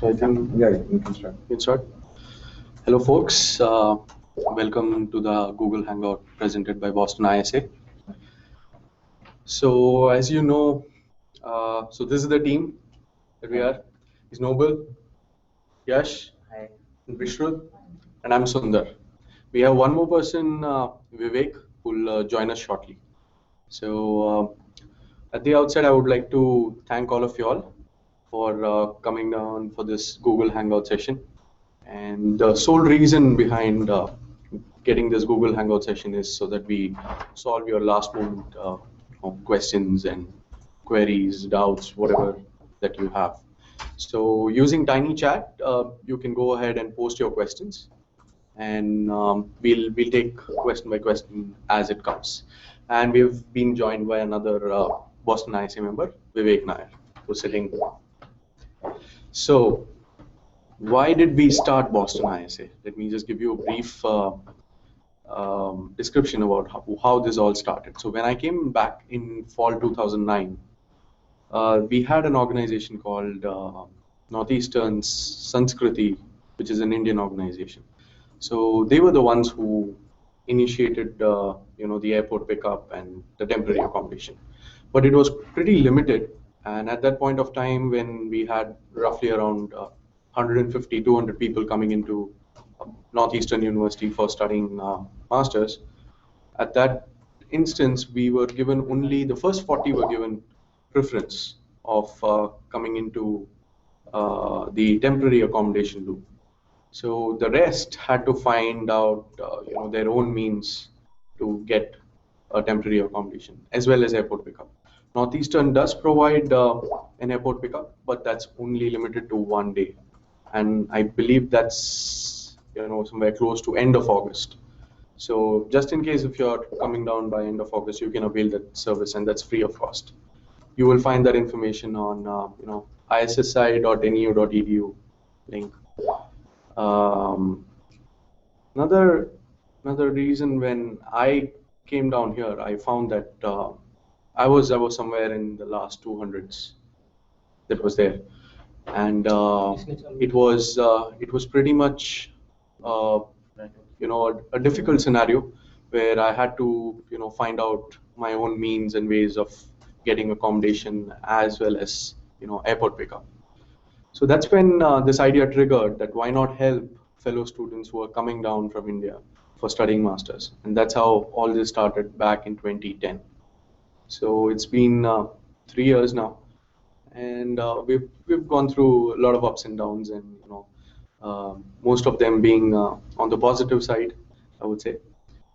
So I think, yeah, you can start. You can start. Hello, folks. Welcome to the Google Hangout presented by Boston ISA. So, as you know, so this is the team that we are. Is Noble, Yash, and Vishrut, and I'm Sundar. We have one more person, Vivek, who will join us shortly. So, at the outset, I would like to thank all of you all for coming down for this Google Hangout session. And the sole reason behind getting this Google Hangout session is so that we solve your last moment questions and queries, doubts, whatever that you have. So using Tiny Chat, you can go ahead and post your questions, and we'll take question by question as it comes. And we've been joined by another Boston ISA member, Vivek Nair, who's sitting. So, why did we start Boston ISA? Let me just give you a brief description about how this all started. So when I came back in fall 2009, we had an organization called Northeastern Sanskriti, which is an Indian organization. So they were the ones who initiated, the airport pickup and the temporary accommodation. But it was pretty limited. And at that point of time, when we had roughly around 150, 200 people coming into Northeastern University for studying masters, at that instance, we were given only the first 40 were given preference of coming into the temporary accommodation loop. So the rest had to find out, their own means to get a temporary accommodation as well as airport pickup. Northeastern does provide an airport pickup, but that's only limited to 1 day, and I believe that's somewhere close to end of August. So just in case if you're coming down by end of August, you can avail that service, and that's free of cost. You will find that information on issi.nu.edu link. Another reason when I came down here, I found that I was somewhere in the last 200s that was there, and it was pretty much a difficult scenario where I had to find out my own means and ways of getting accommodation as well as airport pickup. So that's when this idea triggered that why not help fellow students who are coming down from India for studying masters, and that's how all this started back in 2010. So it's been 3 years now, and we've gone through a lot of ups and downs, and most of them being on the positive side, I would say.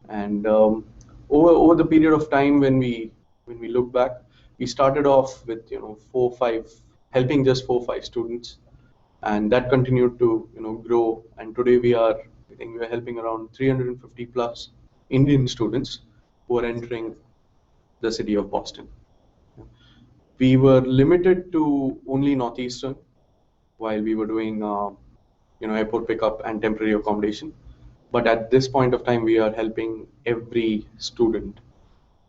And over the period of time when we look back, we started off with 4-5 helping just 4-5 students, and that continued to grow. And today I think we are helping around 350 plus Indian students who are entering the city of Boston. We were limited to only Northeastern while we were doing airport pickup and temporary accommodation. But at this point of time, we are helping every student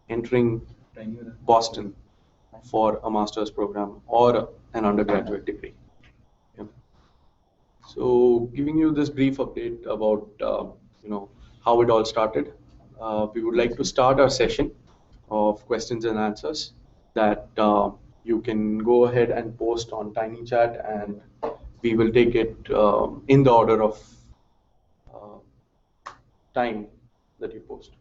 entering Boston for a master's program or an undergraduate degree. Yeah. So, giving you this brief update about how it all started, we would like to start our session of questions and answers that you can go ahead and post on Tiny Chat, and we will take it in the order of time that you post.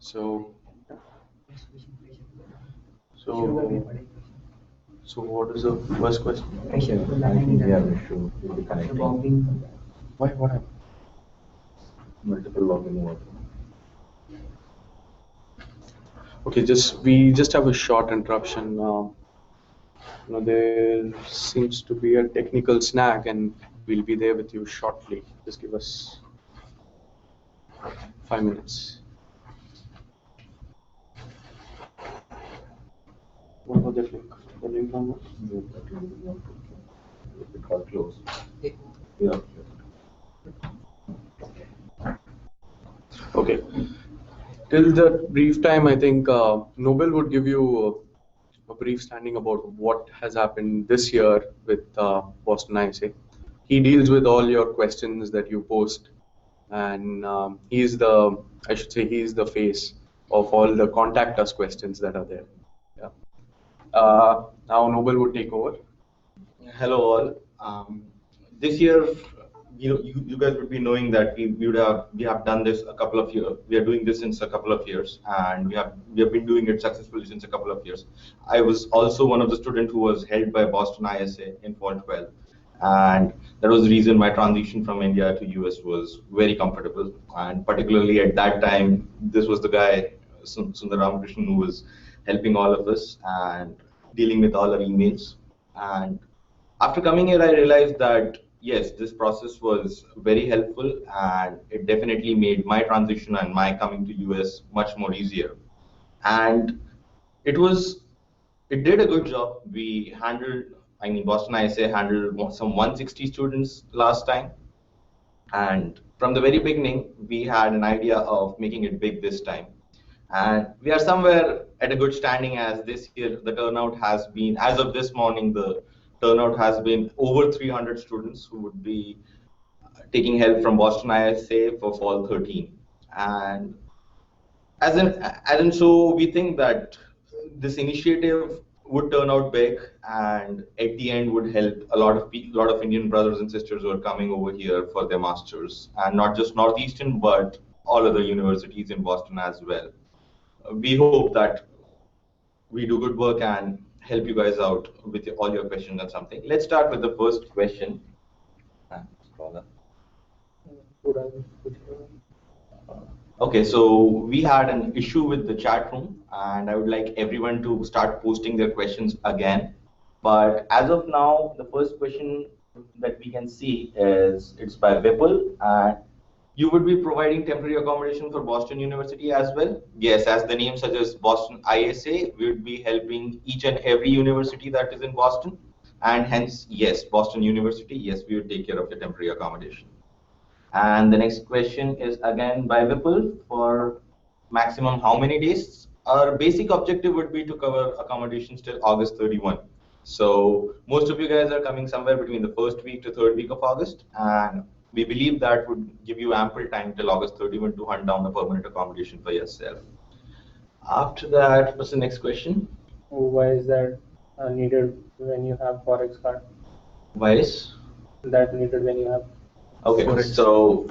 So what is the first question? I think we have an issue with the connecting. Why? What happened? Multiple login. Okay, we just have a short interruption. There seems to be a technical snag, and we'll be there with you shortly. Just give us 5 minutes. What about that link? The link on what? The call closed. Yeah. Okay. Till the brief time, I think Nobel would give you a brief standing about what has happened this year with Boston ISA. He deals with all your questions that you post, and I should say, he's the face of all the contact us questions that are there. Yeah. Now Nobel would take over. Hello all. This year, you guys would be knowing that we have done this a couple of years. We are doing this since a couple of years, and we have been doing it successfully since a couple of years. I was also one of the students who was held by Boston ISA in Fall 12, and that was the reason my transition from India to US was very comfortable. And particularly at that time, this was the guy Sundar Ramakrishnan who was helping all of us and dealing with all our emails. And after coming here, I realized that yes, this process was very helpful, and it definitely made my transition and my coming to US much more easier. And it was, it did a good job. We handled, I mean, Boston ISA handled some 160 students last time. And from the very beginning, we had an idea of making it big this time. And we are somewhere at a good standing, as this year the turnout has been, as of this morning, the turnout has been over 300 students who would be taking help from Boston ISA for Fall 13. And so we think that this initiative would turn out big, and at the end would help a lot of people, a lot of Indian brothers and sisters who are coming over here for their masters, and not just Northeastern, but all other universities in Boston as well. We hope that we do good work and help you guys out with all your questions on something. Let's start with the first question. Okay, so we had an issue with the chat room, and I would like everyone to start posting their questions again. But as of now, the first question that we can see is, it's by Vipul, and you would be providing temporary accommodation for Boston University as well? Yes, as the name suggests, Boston ISA, we would be helping each and every university that is in Boston. And hence, yes, Boston University, yes, we would take care of your temporary accommodation. And the next question is again by Vipul, for maximum how many days? Our basic objective would be to cover accommodations till August 31. So most of you guys are coming somewhere between the first week to third week of August, and we believe that would give you ample time till August 31 to hunt down a permanent accommodation for yourself. After that, what's the next question? Why is that needed when you have Forex card? Why is that needed when you have? Okay, so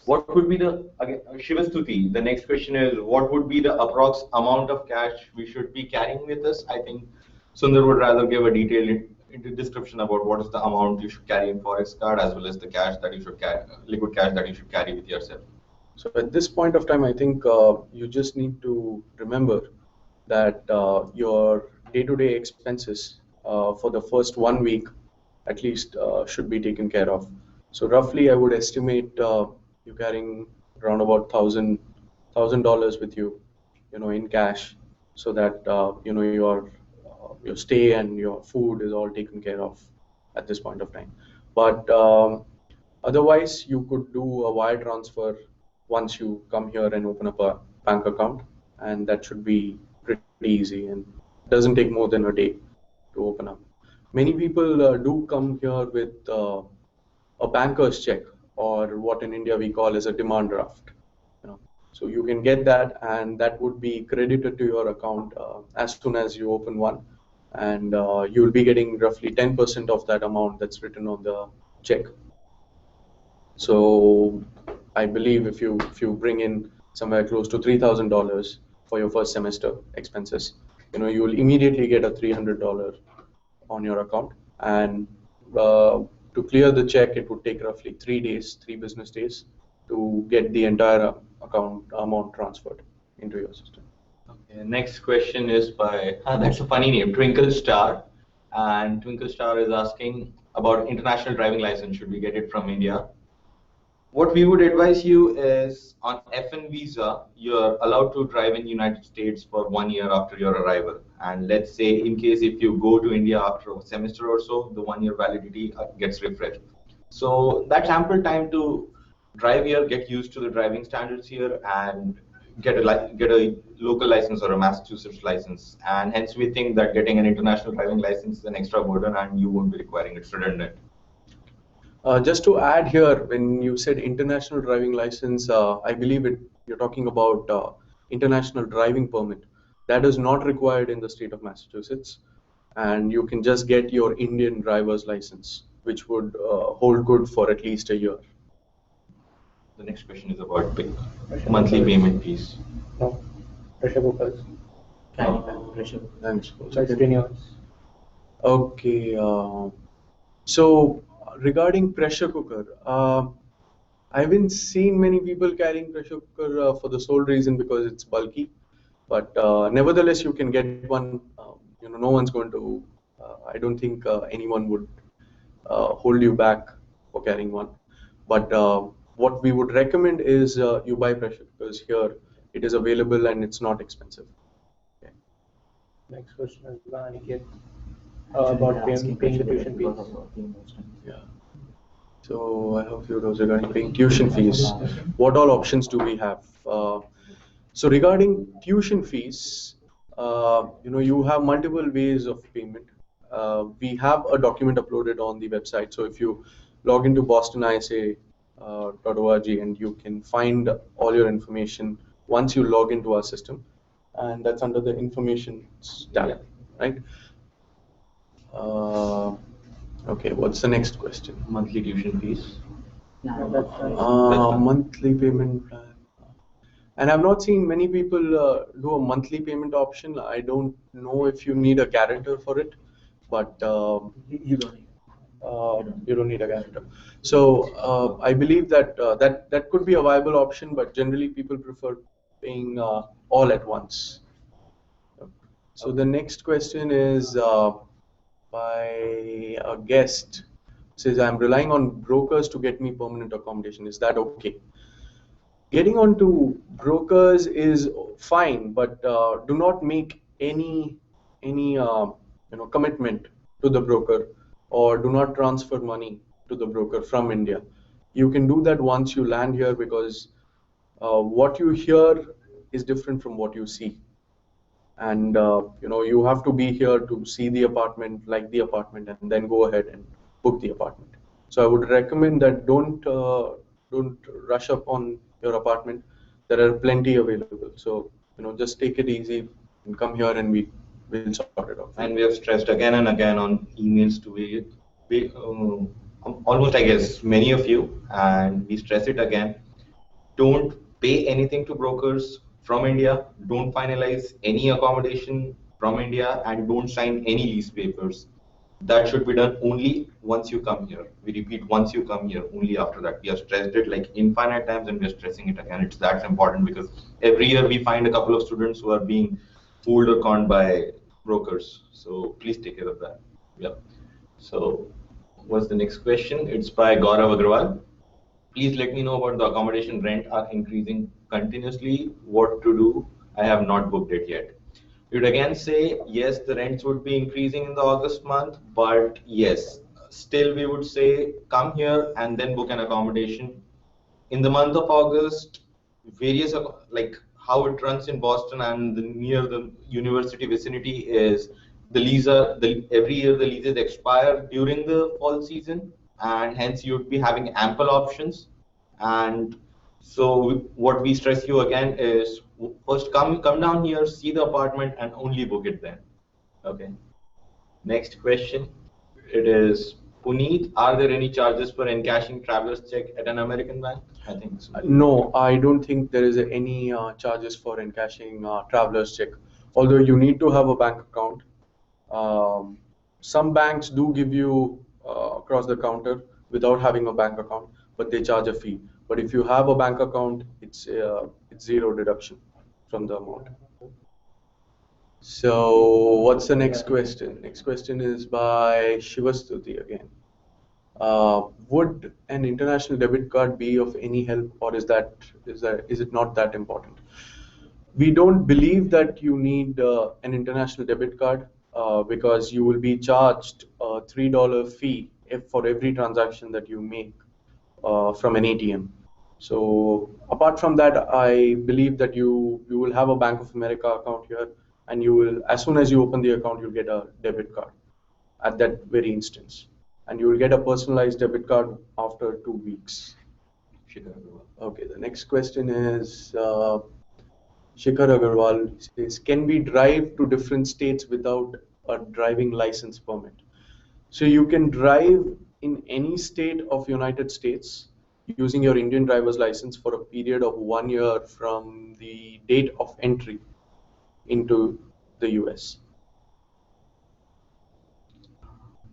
what would be the, again, Shivastuti, the next question is, what would be the approx amount of cash we should be carrying with us? I think Sundar would rather give a detailed description about what is the amount you should carry in Forex card, as well as the cash that you should carry, liquid cash that you should carry with yourself. So at this point of time, I think you just need to remember that your day-to-day expenses for the first 1 week at least should be taken care of. So roughly, I would estimate you carrying around about $1,000 with you, in cash, so that your stay and your food is all taken care of at this point of time. But otherwise, you could do a wire transfer once you come here and open up a bank account, and that should be pretty easy and doesn't take more than a day to open up. Many people do come here with a banker's check, or what in India we call as a demand draft. So you can get that, and that would be credited to your account as soon as you open one, and you'll be getting roughly 10% of that amount that's written on the check. So I believe if you bring in somewhere close to $3,000 for your first semester expenses, you'll immediately get a $300 on your account, and to clear the check, it would take roughly 3 business days, to get the entire account amount transferred into your system. Okay, next question is by, that's a funny name, Twinkle Star. And Twinkle Star is asking about international driving license. Should we get it from India? What we would advise you is, on F1 visa, you're allowed to drive in United States for 1 year after your arrival. And let's say, in case if you go to India after a semester or so, the 1 year validity gets refreshed. So that's ample time to drive here, get used to the driving standards here, and get a local license or a Massachusetts license. And hence, we think that getting an international driving license is an extra burden, and you won't be requiring it's redundant. Just to add here, when you said international driving license, I believe you're talking about international driving permit. That is not required in the state of Massachusetts, and you can just get your Indian driver's license, which would hold good for at least a year. The next question is about monthly payment fees. No, pressure cookers. Thanks. That's renewals. Okay, so regarding pressure cooker, I haven't seen many people carrying pressure cooker for the sole reason because it's bulky. But nevertheless, you can get one. No one's going to. I don't think anyone would hold you back for carrying one. But what we would recommend is you buy pressure cookers here. It is available and it's not expensive. Okay. Next question is by Aniket about paying the tuition fees. Yeah. So I have a few doubts regarding paying tuition fees. What all options do we have? So regarding tuition fees, you have multiple ways of payment. We have a document uploaded on the website. So if you log into bostonisa.org and you can find all your information once you log into our system, and that's under the information tab, right? Okay, what's the next question? Monthly tuition fees. Monthly payment plan. And I've not seen many people do a monthly payment option. I don't know if you need a guarantor for it, but You don't need. you don't need a guarantor. So I believe that that could be a viable option, but generally people prefer paying all at once. So the next question is by a guest. Says, I'm relying on brokers to get me permanent accommodation. Is that okay? Getting onto brokers is fine, but do not make any commitment to the broker, or do not transfer money to the broker from India. You can do that once you land here, because what you hear is different from what you see, and you have to be here to see the apartment, like the apartment, and then go ahead and book the apartment. So I would recommend that don't rush up on your apartment. There are plenty available. So just take it easy and come here, and we'll sort it out. And we have stressed again and again on emails to almost, I guess, many of you, and we stress it again. Don't pay anything to brokers from India. Don't finalize any accommodation from India, and don't sign any lease papers. That should be done only once you come here. We repeat, once you come here, only after that. We have stressed it like infinite times, and we are stressing it again. It's that important, because every year we find a couple of students who are being fooled or conned by brokers. So please take care of that. Yeah. So what's the next question? It's by Gaurav Agrawal. Please let me know about the accommodation rent are increasing continuously. What to do? I have not booked it yet. You'd again say, yes, the rents would be increasing in the August month, but yes, still we would say, come here and then book an accommodation. In the month of August, various, like how it runs in Boston and near the university vicinity is, every year the leases expire during the fall season, and hence you'd be having ample options. And so what we stress you again is, first come down here, see the apartment, and only book it then. Okay. Next question. It is, Puneet, are there any charges for encashing traveler's check at an American bank? I think so. No, I don't think there is any charges for encashing traveler's check. Although you need to have a bank account. Some banks do give you across the counter without having a bank account, but they charge a fee. But if you have a bank account, it's zero deduction from the amount. So what's the next question? Next question is by Shivastuti again. Would an international debit card be of any help, or is it not that important? We don't believe that you need an international debit card because you will be charged a $3 fee for every transaction that you make from an ATM. So apart from that, I believe that you will have a Bank of America account here, and you will, as soon as you open the account, you'll get a debit card at that very instance, and you will get a personalized debit card after 2 weeks. Okay, the next question is Shikhar Agarwal says, can we drive to different states without a driving license permit? So you can drive in any state of United States using your Indian driver's license for a period of 1 year from the date of entry into the US.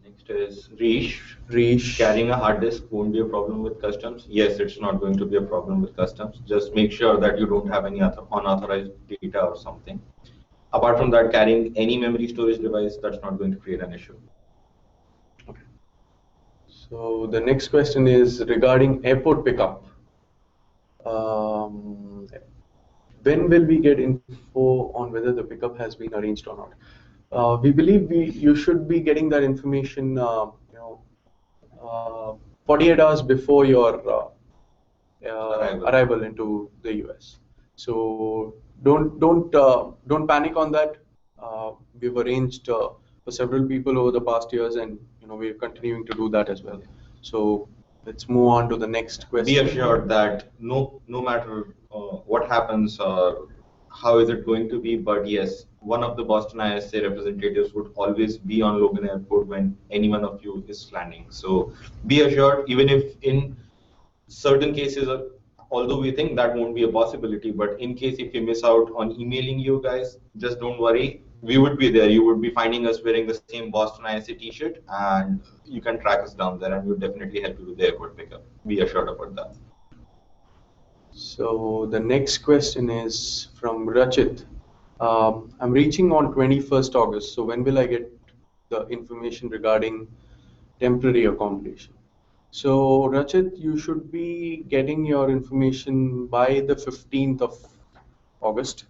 Next is Rish. Rish. Carrying a hard disk won't be a problem with customs. Yes, it's not going to be a problem with customs. Just make sure that you don't have any other unauthorized data or something. Apart from that, carrying any memory storage device, that's not going to create an issue. Okay. So the next question is regarding airport pickup. When will we get info on whether the pickup has been arranged or not? We believe you should be getting that information, 48 hours before your arrival into the US. So don't panic on that. We've arranged for several people over the past years, and we're continuing to do that as well. So let's move on to the next question. Be assured that no matter what happens or how is it going to be, but yes, one of the Boston ISA representatives would always be on Logan Airport when any one of you is landing. So be assured, even if in certain cases, although we think that won't be a possibility, but in case if you miss out on emailing you guys, just don't worry. We would be there. You would be finding us wearing the same Boston ISA t-shirt, and you can track us down there, and we'll definitely help you with the airport pickup. Be assured about that. So the next question is from Rachit. I'm reaching on 21st August. So when will I get the information regarding temporary accommodation? So Rachit, you should be getting your information by the 15th of August,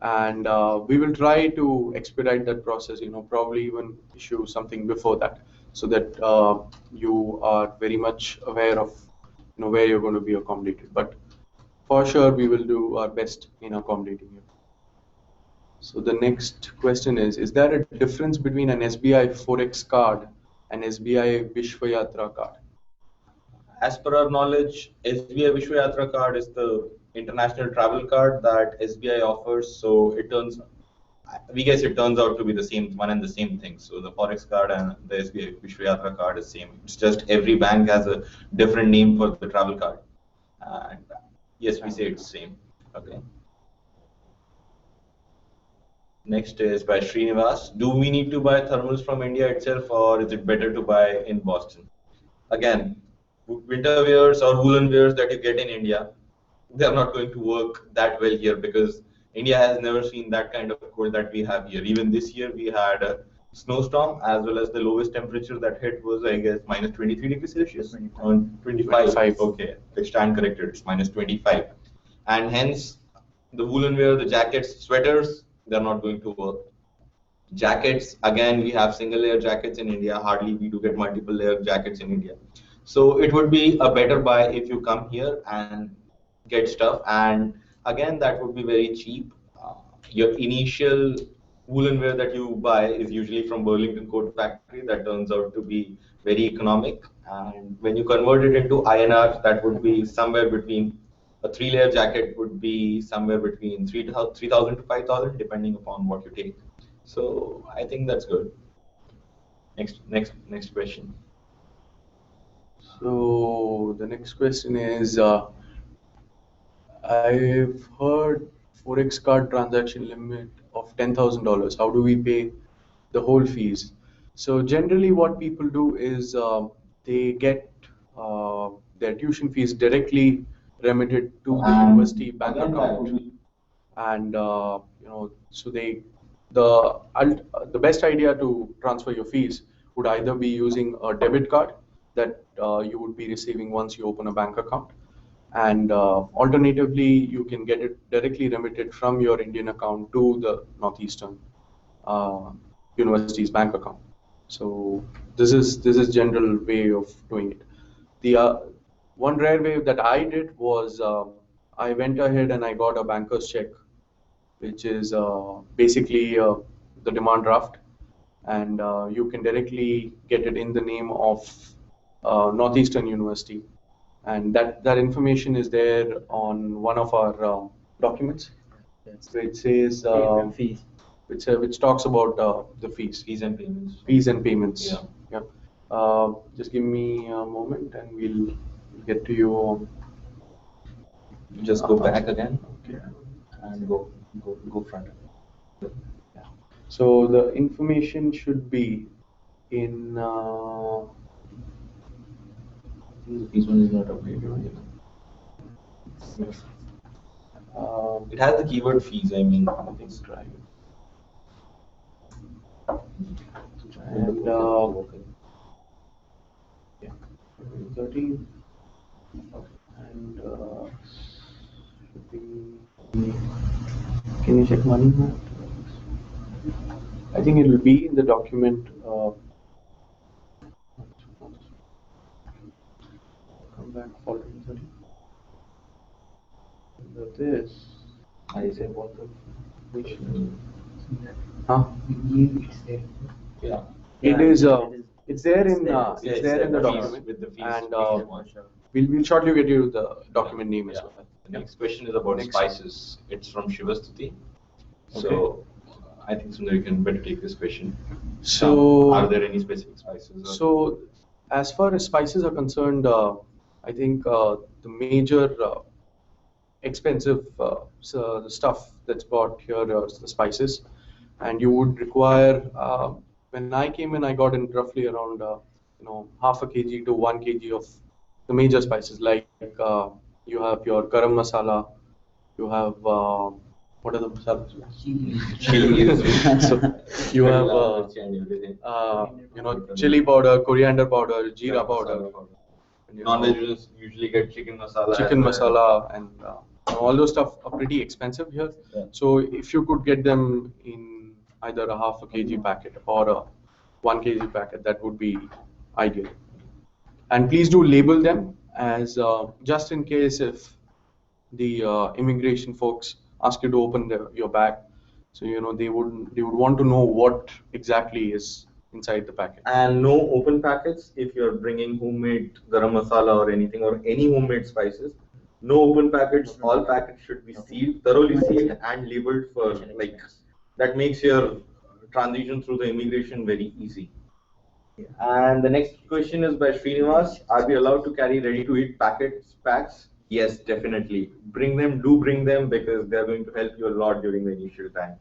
and we will try to expedite that process. Probably even issue something before that, so that you are very much aware of where you're going to be accommodated. But for sure, we will do our best in accommodating you. So the next question is there a difference between an SBI Forex card and SBI Vishwayatra card? As per our knowledge, SBI Vishwayatra card is the international travel card that SBI offers. So we guess it turns out to be the same one and the same thing. So the Forex card and the SBI Vishwayatra card is same. It's just every bank has a different name for the travel card. And yes, we say it's same. Okay. Next is by Srinivas. Do we need to buy thermals from India itself, or is it better to buy in Boston? Again, winter wears or woolen wears that you get in India, they are not going to work that well here, because India has never seen that kind of cold that we have here. Even this year we had a snowstorm, as well as the lowest temperature that hit was, I guess, minus 23 degrees Celsius. 25. Okay, I stand corrected. It's minus 25. And hence, the woolen wear, the jackets, sweaters, they're not going to work. Jackets, again, we have single layer jackets in India. Hardly we do get multiple layer jackets in India. So it would be a better buy if you come here and get stuff. And again, that would be very cheap. Your initial woolen wear that you buy is usually from Burlington Coat Factory. That turns out to be very economic. And when you convert it into INR, that would be somewhere between a 3-layer jacket would be somewhere between 3,000 to 5,000, depending upon what you take. So I think that's good. Next question. So the next question is, I've heard Forex card transaction limit of $10,000. How do we pay the whole fees? So generally what people do is they get their tuition fees directly remitted to the university bank account, and so the best idea to transfer your fees would either be using a debit card that you would be receiving once you open a bank account, and alternatively you can get it directly remitted from your Indian account to the Northeastern University's bank account. So this is general way of doing it. One rare way that I did was I went ahead and I got a banker's check, which is basically the demand draft, and you can directly get it in the name of Northeastern University, and that information is there on one of our documents. So it says Fees. which talks about the fees. Fees and payments. Fees and payments. Yeah. Yeah. Just give me a moment and we'll get to you. Just go back again Okay. and go front. Yeah. So the information should be in. This one is not updated. It has the keyword fees. I mean, Let's try it. And yeah, 13 and should be. Can you check money map? I think it will be in the document. Come back, following 13. This. I say what the Which? Huh? It's there. yeah. It is. It's there in. It's It's there in the fees, document, with the fees. and fees. we'll shortly get you the document name as Yeah. well. The next question is about Next. spices. It's from Shivastuti. So Okay. I think Sundar, you can better take this question. So. Are there any specific spices? So, as far as spices are concerned, I think the major expensive stuff that's bought here are the spices, and you would require. When I came in, I got in roughly around half a kg to 1 kg of the major spices. Like you have your garam masala, you have what are the masalas? Chili. So you have and everything. chili powder, coriander powder, jeera powder. And, Non-veg usually get chicken masala. chicken as well. masala, and all those stuff are pretty expensive here. Yeah. So if you could get them in either a half a kg packet or a 1 kg packet, that would be ideal. And please do label them as just in case if the immigration folks ask you to open your bag, so they would want to know what exactly is inside the packet. And no open packets if you're bringing homemade garam masala or anything or any homemade spices. No open packets. All packets should be sealed, thoroughly sealed and labeled for like that makes your transition through the immigration very easy. And the next question is by Srinivas. Are we allowed to carry ready-to-eat packs? Yes, definitely. Do bring them because they're going to help you a lot during the initial time.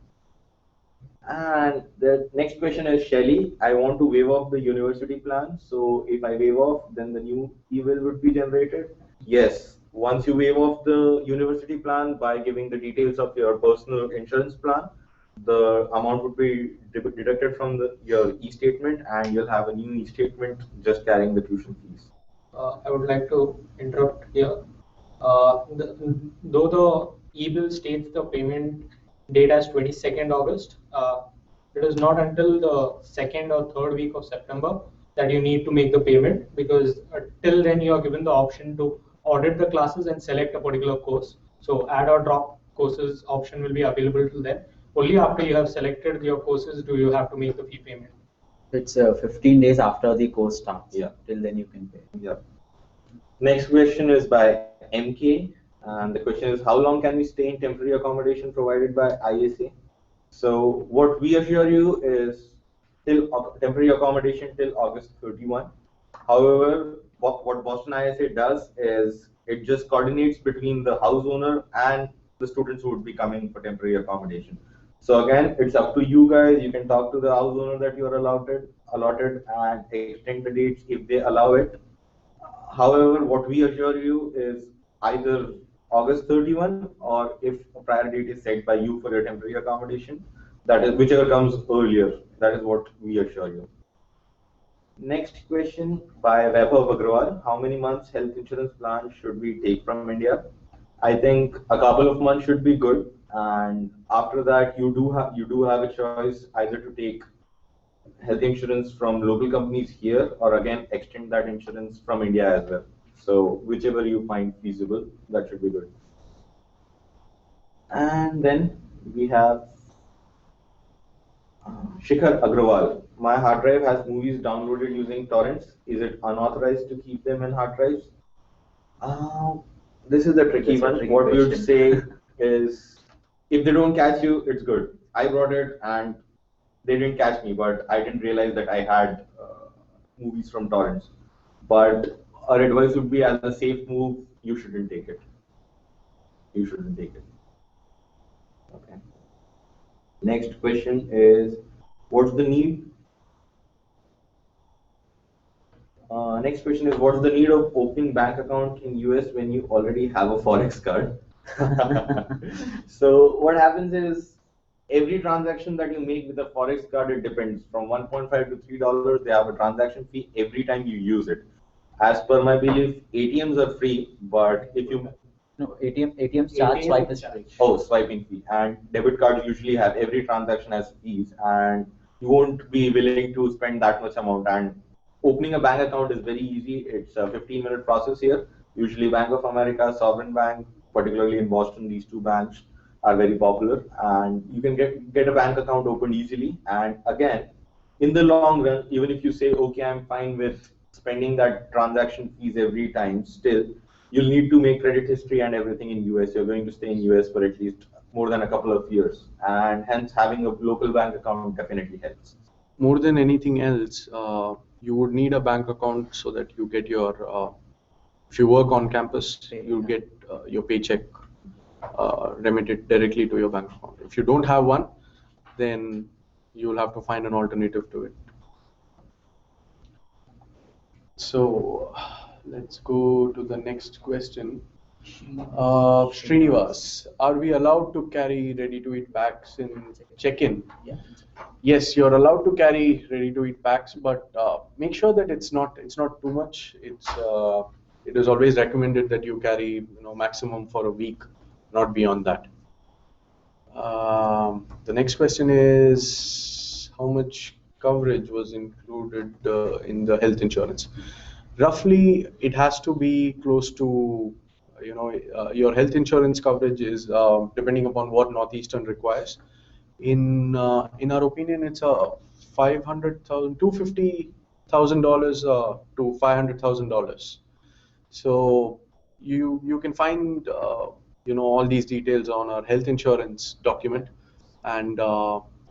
And the next question is Shelly. I want to waive off the university plan. So if I waive off, then the new e-bill would be generated? Yes. Once you waive off the university plan by giving the details of your personal insurance plan, the amount would be deducted from your e-statement and you'll have a new e-statement just carrying the tuition fees. I would like to interrupt here. Though the e-bill states the payment date as 22nd August, it is not until the second or third week of September that you need to make the payment, because till then you are given the option to audit the classes and select a particular course. So add or drop courses option will be available till then. Only after you have selected your courses do you have to make the fee payment. It's 15 days after the course starts. Yeah. Till then you can pay. Yeah. Next question is by MK, and the question is, how long can we stay in temporary accommodation provided by ISA? So what we assure you is till temporary accommodation till August 31. However, what Boston ISA does is it just coordinates between the house owner and the students who would be coming for temporary accommodation. So again, it's up to you guys. You can talk to the house owner that you are allotted and extend the dates if they allow it. However, what we assure you is either August 31 or if a prior date is set by you for your temporary accommodation, that is whichever comes earlier, that is what we assure you. Next question by Vaibhav Agrawal. How many months health insurance plan should we take from India? I think a couple of months should be good, and after that you do have a choice either to take health insurance from local companies here or again extend that insurance from India as well. So whichever you find feasible, that should be good. And then we have Shikhar Agrawal. My hard drive has movies downloaded using torrents. Is it unauthorized to keep them in hard drives? Uh, this is the tricky That's a one. tricky What we would question. say is, if they don't catch you, it's good. I brought it and they didn't catch me, but I didn't realize that I had movies from torrents. But our advice would be, as a safe move, you shouldn't take it. You shouldn't take it. Okay. Next question is, what's the need? Next question is, what's the need of opening bank account in US when you already have a forex card? So what happens is, every transaction that you make with a forex card, it depends from 1.5 to $3. They have a transaction fee every time you use it. As per my belief, ATMs are free, but if you No, ATM charge swipe is free. oh, swiping fee, and debit cards usually have, every transaction has fees, and you won't be willing to spend that much amount. And opening a bank account is very easy. It's a 15-minute process here. Usually Bank of America, Sovereign Bank, particularly in Boston, these two banks are very popular, and you can get a bank account opened easily. And again, in the long run, even if you say, okay, I'm fine with spending that transaction fees every time, still you'll need to make credit history and everything in US. You're going to stay in US for at least more than a couple of years, and hence having a local bank account definitely helps. More than anything else, you would need a bank account so that you get your, if you work on campus, you'll get your paycheck remitted directly to your bank account. If you don't have one, then you'll have to find an alternative to it. So let's go to the next question. Srinivas, are we allowed to carry ready-to-eat packs in check-in? Yeah. Yes, you're allowed to carry ready-to-eat packs, but make sure that it's not too much. It is always recommended that you carry maximum for a week, not beyond that. The next question is, how much coverage was included in the health insurance? Roughly, it has to be close to, your health insurance coverage is depending upon what Northeastern requires. In our opinion, it's a $250,000 to $500,000. So you can find all these details on our health insurance document, and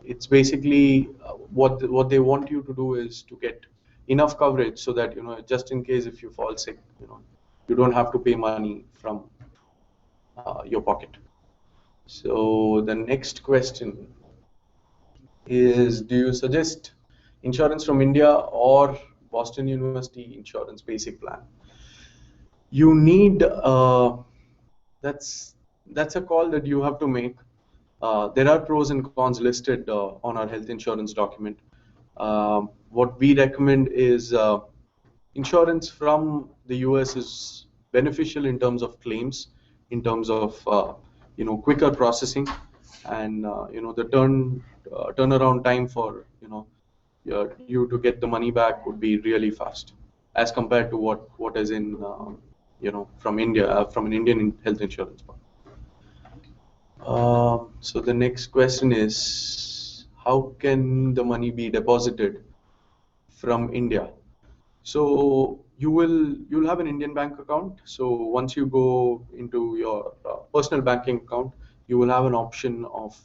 it's basically what they want you to do is to get enough coverage so that just in case if you fall sick, you don't have to pay money from your pocket. So the next question is, do you suggest insurance from India or Boston University insurance basic plan? You need that's a call that you have to make. There are pros and cons listed on our health insurance document. What we recommend is insurance from the US is beneficial in terms of claims, in terms of quicker processing, and the turnaround time for you to get the money back would be really fast as compared to what is in from India, from an Indian health insurance. So the next question is, how can the money be deposited from India? So you'll have an Indian bank account. So once you go into your personal banking account, you will have an option of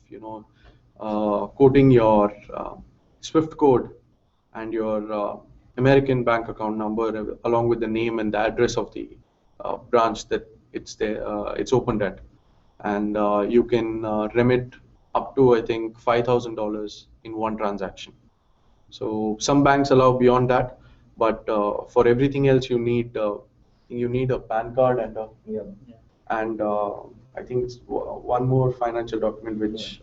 quoting your SWIFT code and your American bank account number along with the name and the address of the branch that it's opened at, and you can remit up to, I think, $5,000 in one transaction. So some banks allow beyond that, but for everything else you need a PAN card and I think it's one more financial document which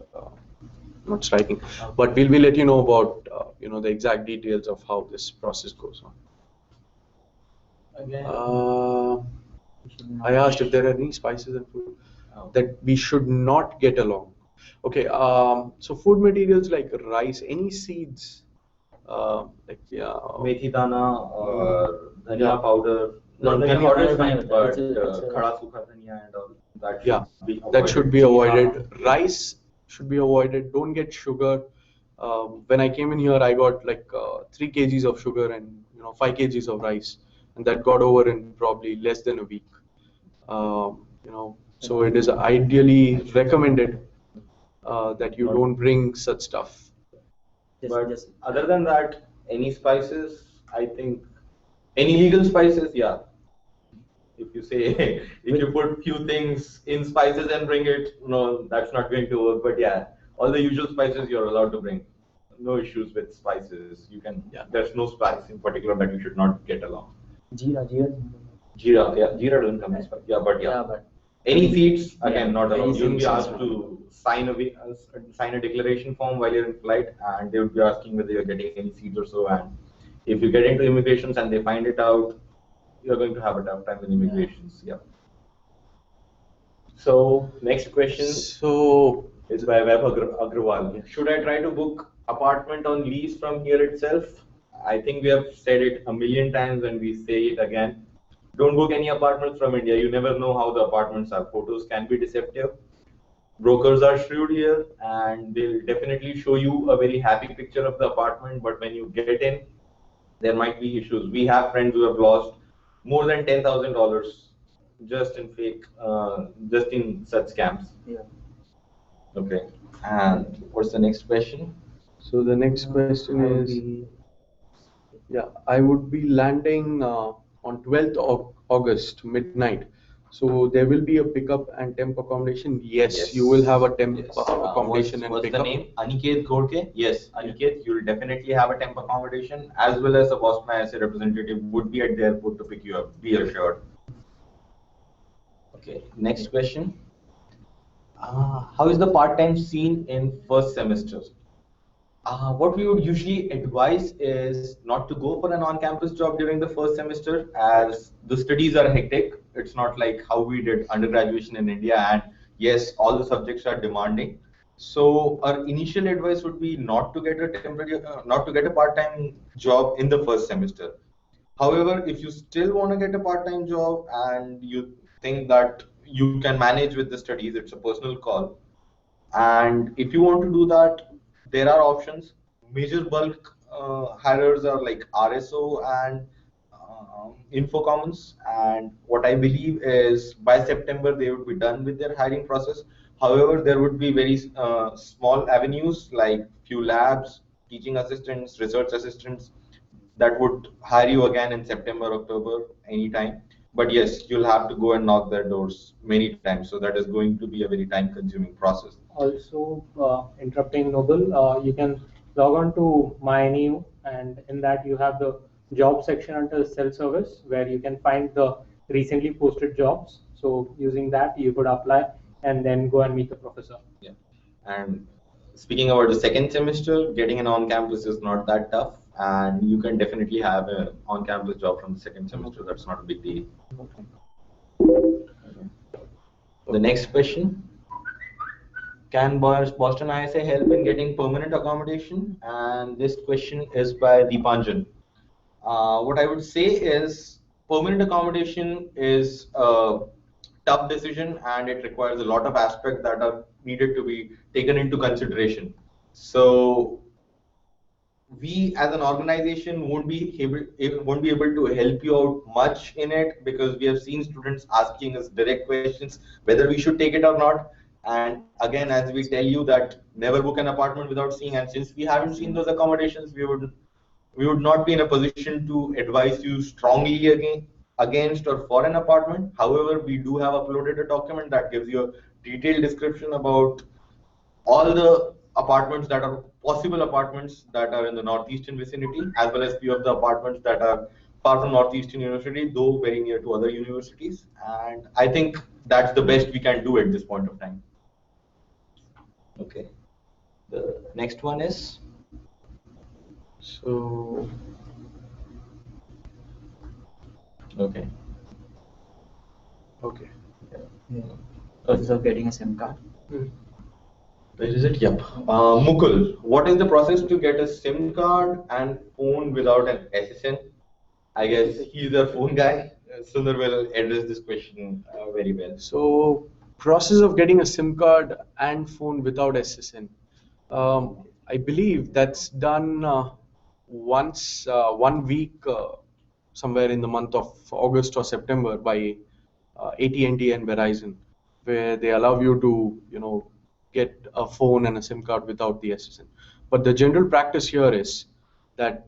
not striking, but we'll let you know about the exact details of how this process goes on. I asked if there are any spices and food that we should not get along. Okay, so food materials like rice, any seeds, like Methi dana or dhania powder, Dhania order is fine, but khada sukha dhania and all that Yeah, should be that should be avoided. avoided. Rice should be avoided. Don't get sugar. When I came in here, I got like 3 kgs of sugar and 5 kgs of rice, and that got over in probably less than a week. So it is ideally recommended that you don't bring such stuff. But other than that, any spices, I think, any legal spices, yeah. If you say, if you put few things in spices and bring it, no, that's not going to work. But yeah, all the usual spices you're allowed to bring. No issues with spices. You can, there's no spice in particular that you should not get along. Jeera, Jeera doesn't come in spice. Yeah, but any seeds, again, not allowed. You'll be asked to sign a declaration form while you're in flight, and they would be asking whether you're getting any seeds or so. And if you get into immigrations and they find it out, you're going to have a tough time in immigrations. Yeah. So next question is by Web Agrawal. Should I try to book apartment on lease from here itself? I think we have said it a million times and we say it again. Don't book any apartments from India. You never know how the apartments are. Photos can be deceptive. Brokers are shrewd here and they'll definitely show you a very happy picture of the apartment, but when you get in, there might be issues. We have friends who have lost more than $10,000 just in such scams. Yeah. Okay. And what's the next question? So the next question is, I would be landing on 12th of August midnight. So there will be a pickup and temp accommodation. Yes. You will have a temp accommodation and what's pickup. What's the name? Aniket Godke? Yes, Aniket, you will definitely have a temp accommodation as well as the Boston ISA representative would be at the airport to pick you up. Be assured. Okay, next question. How is the part-time scene in first semester? What we would usually advise is not to go for an on-campus job during the first semester, as the studies are hectic. It's not like how we did undergraduation in India, and yes, all the subjects are demanding. So our initial advice would be not to get a part-time job in the first semester. However, if you still want to get a part-time job and you think that you can manage with the studies, it's a personal call. And if you want to do that, there are options. Major bulk hirers are like RSO and Infocommons. And what I believe is by September, they would be done with their hiring process. However, there would be very small avenues like few labs, teaching assistants, research assistants that would hire you again in September, October, anytime. But yes, you'll have to go and knock their doors many times. So that is going to be a very time-consuming process. Also, interrupting Noble, you can log on to MyNew, and in that you have the job section under self-service where you can find the recently posted jobs. So using that, you could apply and then go and meet the professor. Yeah. And speaking about the second semester, getting an on-campus is not that tough, and you can definitely have an on-campus job from the second semester. That's not a big deal. The next question. Can Boston ISA help in getting permanent accommodation? And this question is by Deepanjan. What I would say is permanent accommodation is a tough decision and it requires a lot of aspects that are needed to be taken into consideration. So we as an organization won't be able to help you out much in it, because we have seen students asking us direct questions whether we should take it or not. And again, as we tell you that never book an apartment without seeing, and since we haven't seen those accommodations, we would not be in a position to advise you strongly against or for an apartment. However, we do have uploaded a document that gives you a detailed description about all the apartments that are possible apartments that are in the northeastern vicinity, as well as few of the apartments that are far from Northeastern University, though very near to other universities. And I think that's the best we can do at this point of time. Okay. The next one is. So. Okay. Okay. Process of getting a SIM card. Where is it? Yep. Mukul, what is the process to get a SIM card and phone without an SSN? I guess he's a phone guy. Sundar will address this question very well. So, process of getting a SIM card and phone without SSN. I believe that's done once 1 week, somewhere in the month of August or September by AT&T and Verizon, where they allow you to, get a phone and a SIM card without the SSN. But the general practice here is that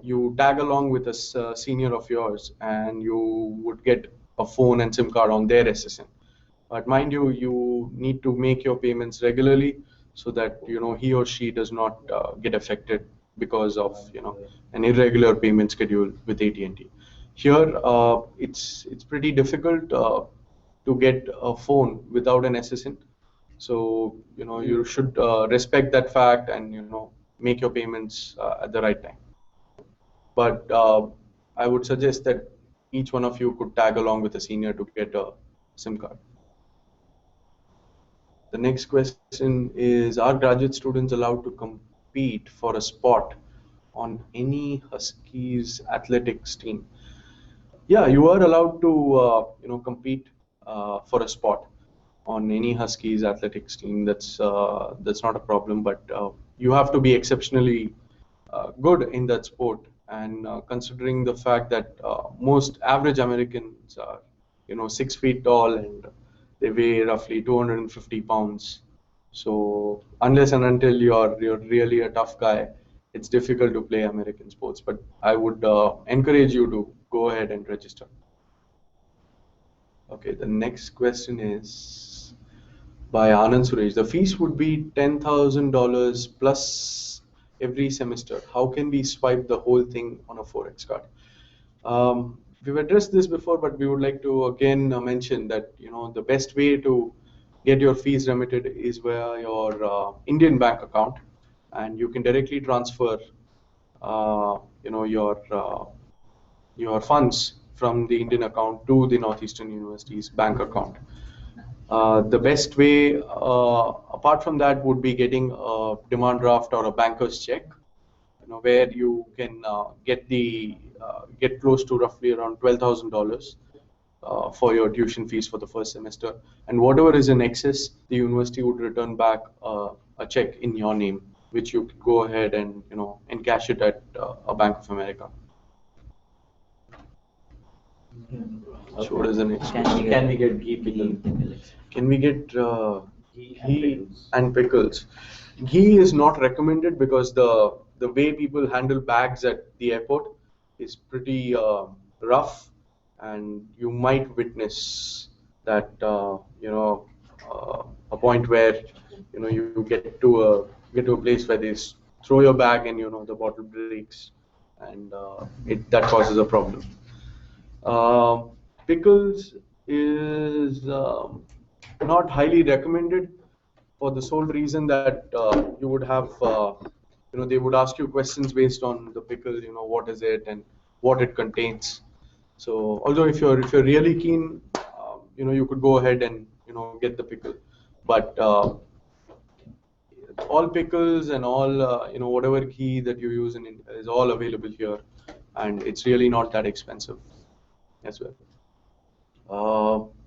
you tag along with a senior of yours, and you would get a phone and SIM card on their SSN. But mind you, you need to make your payments regularly so that he or she does not get affected because of an irregular payment schedule with AT&T. Here, it's pretty difficult to get a phone without an SSN. So you should respect that fact and make your payments at the right time. But I would suggest that each one of you could tag along with a senior to get a SIM card. The next question is, are graduate students allowed to compete for a spot on any Huskies athletics team? Yeah, you are allowed to compete for a spot on any Huskies athletics team. That's not a problem, but you have to be exceptionally good in that sport. And considering the fact that most average Americans are 6 feet tall and they weigh roughly 250 pounds. So unless and until you're really a tough guy, it's difficult to play American sports. But I would encourage you to go ahead and register. Okay, the next question is by Anand Suresh. The fees would be $10,000 plus every semester. How can we swipe the whole thing on a Forex card? We've addressed this before, but we would like to again mention that the best way to get your fees remitted is via your Indian bank account, and you can directly transfer your funds from the Indian account to the Northeastern University's bank account. The best way, apart from that, would be getting a demand draft or a banker's check, where you can get close to roughly around $12,000 for your tuition fees for the first semester, and whatever is in excess, the university would return back a check in your name, which you could go ahead and encash it at a Bank of America. So what is the next question? Can we get ghee pickles? Can we get Ghee and pickles? Ghee is not recommended because the way people handle bags at the airport is pretty rough, and you might witness that a point where you get to a place where they throw your bag and the bottle breaks, and that causes a problem. Pickles is not highly recommended for the sole reason that you would have, they would ask you questions based on the pickle, what is it and what it contains. So, although if you're really keen, you could go ahead and get the pickle, but all pickles and all whatever ghee that you use in India is all available here, and it's really not that expensive as well.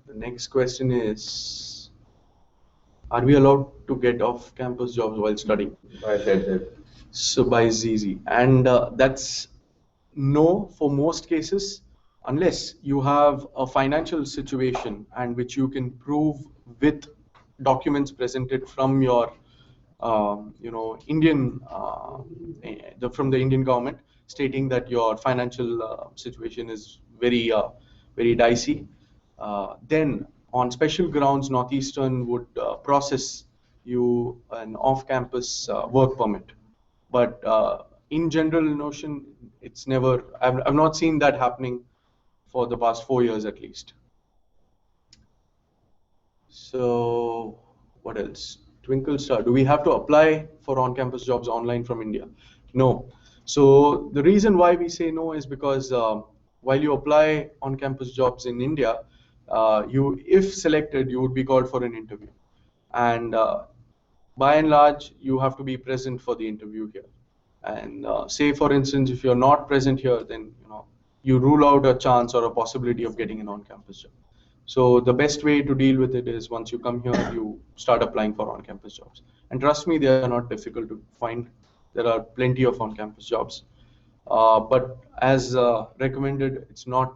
The next question is, are we allowed to get off-campus jobs while studying? I said that. So by ZZ, and that's no for most cases, unless you have a financial situation and which you can prove with documents presented from your Indian from the Indian government, stating that your financial situation is very dicey. Then on special grounds, Northeastern would process you an off-campus work permit. But in general notion, it's never, I've not seen that happening for the past 4 years at least. So what else? Twinkle Star, do we have to apply for on-campus jobs online from India? No. So the reason why we say no is because while you apply on-campus jobs in India, if selected, you would be called for an interview. And by and large, you have to be present for the interview here. And say, for instance, if you're not present here, then you rule out a chance or a possibility of getting an on-campus job. So the best way to deal with it is once you come here, you start applying for on-campus jobs. And trust me, they are not difficult to find. There are plenty of on-campus jobs. But as recommended, it's not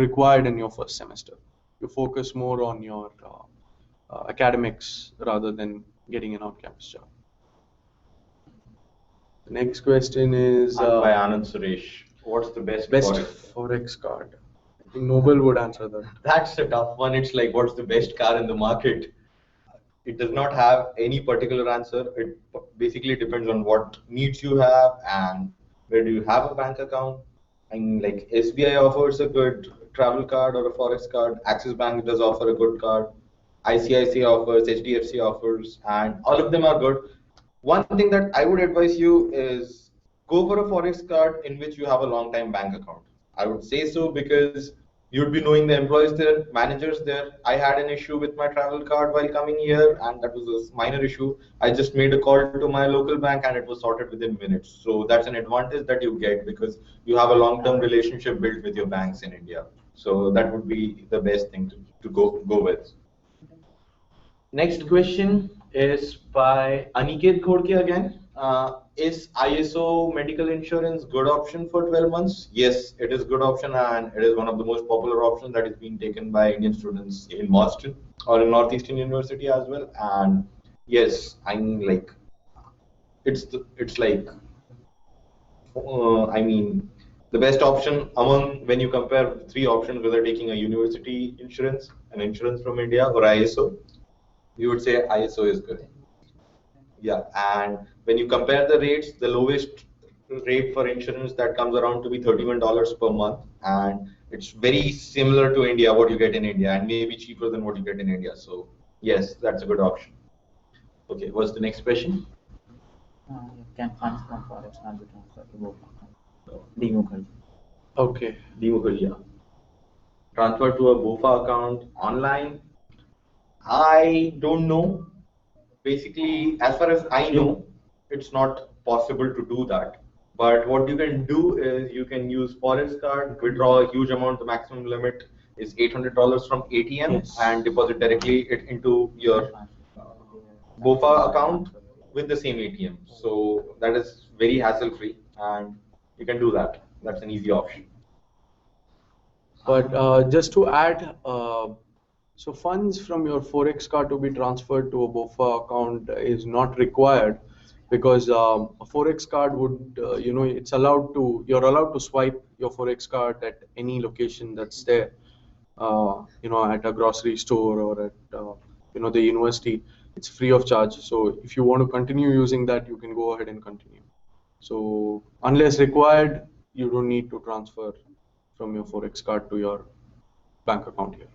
required in your first semester. You focus more on your academics rather than getting an on-campus job. The next question is by Anand Suresh. What's the best Forex card? I think Noble would answer that. That's a tough one. It's like, what's the best car in the market? It does not have any particular answer. It basically depends on what needs you have and where do you have a bank account. And like SBI offers a good travel card or a forex card. Axis Bank does offer a good card. ICICI offers, HDFC offers, and all of them are good. One thing that I would advise you is go for a forex card in which you have a long time bank account. I would say so because you'd be knowing the employees there, managers there. I had an issue with my travel card while coming here, and that was a minor issue. I just made a call to my local bank and it was sorted within minutes. So that's an advantage that you get because you have a long-term relationship built with your banks in India. So that would be the best thing to go with. Next question is by Aniket Ghodke again. Is ISO medical insurance good option for 12 months? Yes, it is good option and it is one of the most popular options that is being taken by Indian students in Boston or in Northeastern University as well. And yes, I mean like the best option among when you compare three options, whether taking a university insurance, an insurance from India or ISO, you would say ISO is good. Yeah, and when you compare the rates, the lowest rate for insurance that comes around to be $31 per month, and it's very similar to India, what you get in India, and maybe cheaper than what you get in India. So yes, that's a good option. Okay, what's the next question? Can funds from forex not be transferred to BOFA? Democracy. Okay. Democracy. Transfer to a BOFA account online? I don't know. Basically, as far as I know, it's not possible to do that. But what you can do is you can use Forex card, withdraw a huge amount. The maximum limit is $800 from ATM and deposit directly it into your BOFA account with the same ATM. So that is very hassle-free, and you can do that. That's an easy option. But just to add, so funds from your Forex card to be transferred to a BOFA account is not required because a Forex card would, you're allowed to swipe your Forex card at any location that's there, at a grocery store or at, the university. It's free of charge. So if you want to continue using that, you can go ahead and continue. So unless required, you don't need to transfer from your Forex card to your bank account here.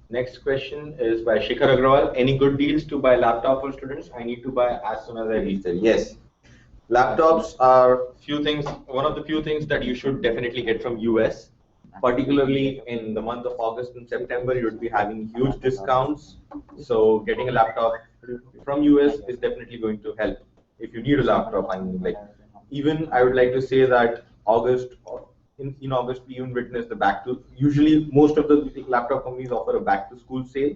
Next question is by Shikhar Agrawal. Any good deals to buy laptop for students? I need to buy as soon as I reach there. Yes. Laptops are one of the few things that you should definitely get from US. Particularly in the month of August and September, you would be having huge discounts. So getting a laptop from US is definitely going to help. If you need a laptop, even I would like to say that in August, we even witnessed usually most of the laptop companies offer a back to school sale,